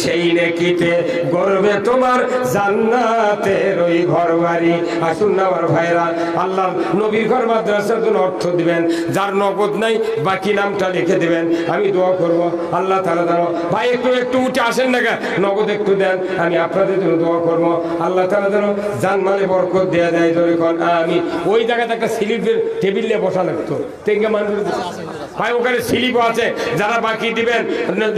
সেই নেকিতে গর্বে তোমার জান্নাতের ওই ঘর বাড়ি। আসুন না আমার ভাইরা, আল্লাহর নবীর ঘর মাদ্রাসার জন্য অর্থ দিবেন। যার নগদ নাই বাকি নামটা লিখে দিবেন, আমি দোয়া করব আল্লাহ তাআলা যেন। ভাই একটু একটু উঠে আসেন না, নগদ একটু দেন, আমি আপনাদের জন্য দোয়া করব আল্লাহ তাআলা যেন জানমালে বরকত দেয়া যায়। ধরে কোন আমি ওই জায়গাতে একটা স্লিপের টেবিল নিয়ে বসা লাগতো, তেঙ্গে মানুষ ভাই ওখানে স্লিপও আছে, যারা বাকি দিবেন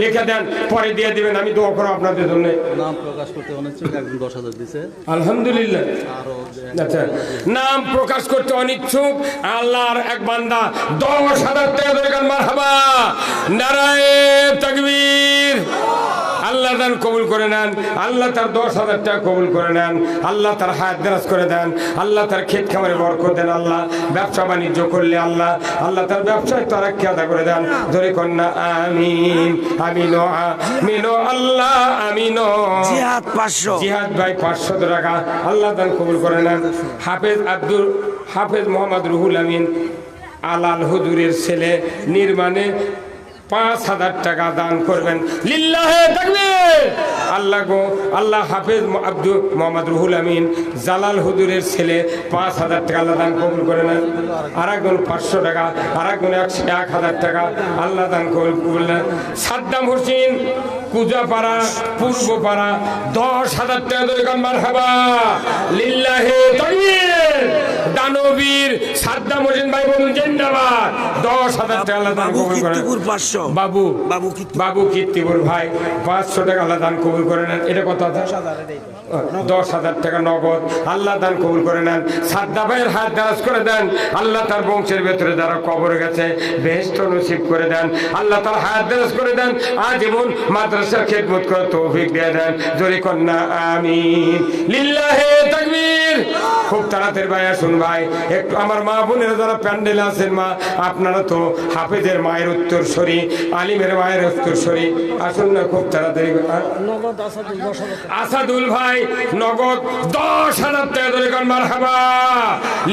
লিখে দেন, পরে দিয়ে দিবেন, আমি দোয়া করব আপনাদের জন্য। নাম প্রকাশ করতে অনিচ্ছুক একজন 10,000 দিছে। আলহামদুলিল্লাহ। আরো আচ্ছা, নাম প্রকাশ করতে অনিচ্ছুক আল্লাহর এক বান্দা 10,000 টাকা ধরে গান মারহাবা, নারায়ে তাকবীর। আল্লাহ দান কবুল করে নেন, আল্লাহ তার 10,000 টাকা কবুল করে নেন, আল্লাহ তার হায়াত দারাজ করে দেন, আল্লাহ তার ক্ষেত খামারে বরকত দেন, আল্লাহ ব্যবসা বাণিজ্য করলে আল্লাহ আল্লাহ তার ব্যবসায় তারাক্কি আদা করে দেন। ধরে কন্যা আমিন। আমিনো আমিনো আল্লাহ আমিনো। জিহাদ 500, জিহাদ ভাই 500 টাকা আল্লাহ দান কবুল করে নেন। হাফেজ মোহাম্মদ রুহুল আমিন আলাল হুজুরের ছেলে নির্মাণে 5,000 টাকা দান করবেন। লিল্লাহে তাকবীর। আল্লাহ গো আল্লাহ হাফেজ আব্দুল মোহাম্মদ রুহুল আমিন জালাল হুজুরের ছেলে 5,000 টাকা আল্লাহ দান কবুল করে নেন। আর একজন 500 টাকা, আর একজন 1,000 টাকা আল্লাহ দান কবুল করলেন। সাদ্দাম হোসেন কুজাপাড়া পূর্বপাড়া 10,000 টাকা ধরে গান মারহাবা, লিল্লাহে তাকবীর। দানবীর সাদ্দাম হোসেন ভাই বলুন জিন্দাবাদ। 10,000 টাকা আল্লাহ দান কবুল করেন। কীর্তিপুর 500, বাবু বাবু বাবু কীর্তিপুর ভাই 500 টাকা আল্লাহ দান কবুল করে নেন। এটা কত আছে? 10,000 টাকা নগদ আল্লাহ দান কবুল করে নেন। সাদ্দা ভাইয়ের হাত দারাজ করে দেন, আল্লাহ তার বংশের ভেতরে যারা কবরে গেছে বেহেশত নসিব করে দেন, আল্লাহ তার হাত দারাজ করে দেন, আজীবন মাদ্রাসার খেদমত করে তৌফিক দিয়ে দেন। জোরে কন্যা আমিন। লিল্লাহে তাকবীর। খুব তাড়াতাড়ি ভাই আসুন ভাই, একটু আমার মা বোনেরা যারা প্যান্ডেলে আছেন, মা আপনারা তো হাফেজের মায়ের উত্তরসূরি, আলিমের মায়ের উত্তরসূরি, আসুন না খুব তাড়াতাড়ি। আসাদুল ভাই নগদ 10,000 টাকা ধরে গান মারহাবা,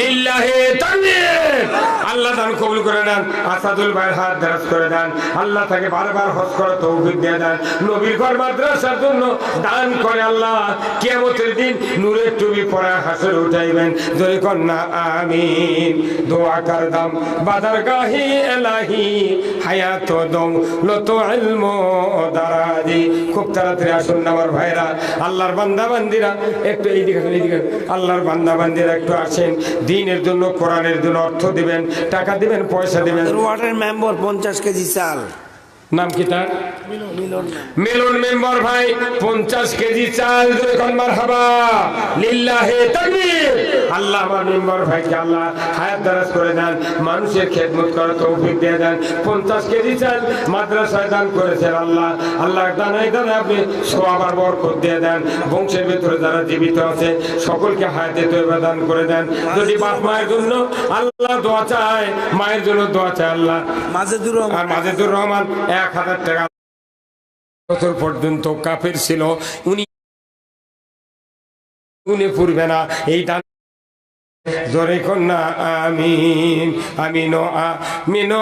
লিল্লাহে তাকবীর। আল্লাহ দান কবুল করে নেন, আসাদুল ভাইয়ের হাত দারাজ করে দেন, আল্লাহ তাকে বারবার হজ করে তৌফিক দিয়ে দেন। নবীর ঘর মাদ্রাসার জন্য দান করে আল্লাহ কিয়ামতের দিন নূরের টুপি পরা হাসরে উঠাইবেন। জয় কন্যা আমিন। দোয়া করদাম বাদার গাহি এলাহি হায়াত দম লত ইলম দারাজি। খুব তাড়াতাড়ি আসুন না আমার ভাইরা, আল্লাহর বান্দা বান্দিরা একটু এইদিকে এইদিকে, আল্লাহর বান্দা বান্দিরা একটু আসেন। দ্বীনের জন্য কোরআনের জন্য অর্থ দিবেন, টাকা দিবেন, পয়সা দিবেন। ওয়ার্ডের মেম্বার 50 কেজি চাল। নাম কি তার? মিলন মেম্বার ভাই 50 কেজি চাল ধরে কোন মারহাবা, লিল্লাহে তাকবীর। আল্লাহ আমার মেম্বার ভাইকে আল্লাহ হায়াত দারাজ করে দেন, মানুষের খেদমত করার তৌফিক দিয়ে দেন। 50 কেজি চাল মাদ্রাসায় দান করেছেন, আল্লাহ আল্লাহ দানায় দানায় আপনি সওয়াব আর বরকত দিয়ে দেন। বংশের ভেতরে যারা জীবিত আছে সকলকে হায়াতে তয়্যিবা দান করে দেন। যদি বাপ মায়ের জন্য আল্লাহ দোয়া চায়, মায়ের জন্য দোয়া চায় আল্লাহ। মাজেদুর রহমান, আর মাজেদুর রহমান 1,000 টাকা বছর পর্যন্ত কাফের ছিল, উনি পূর্বে না এই দান। জোরে কন্যা আমিন। Amino amino.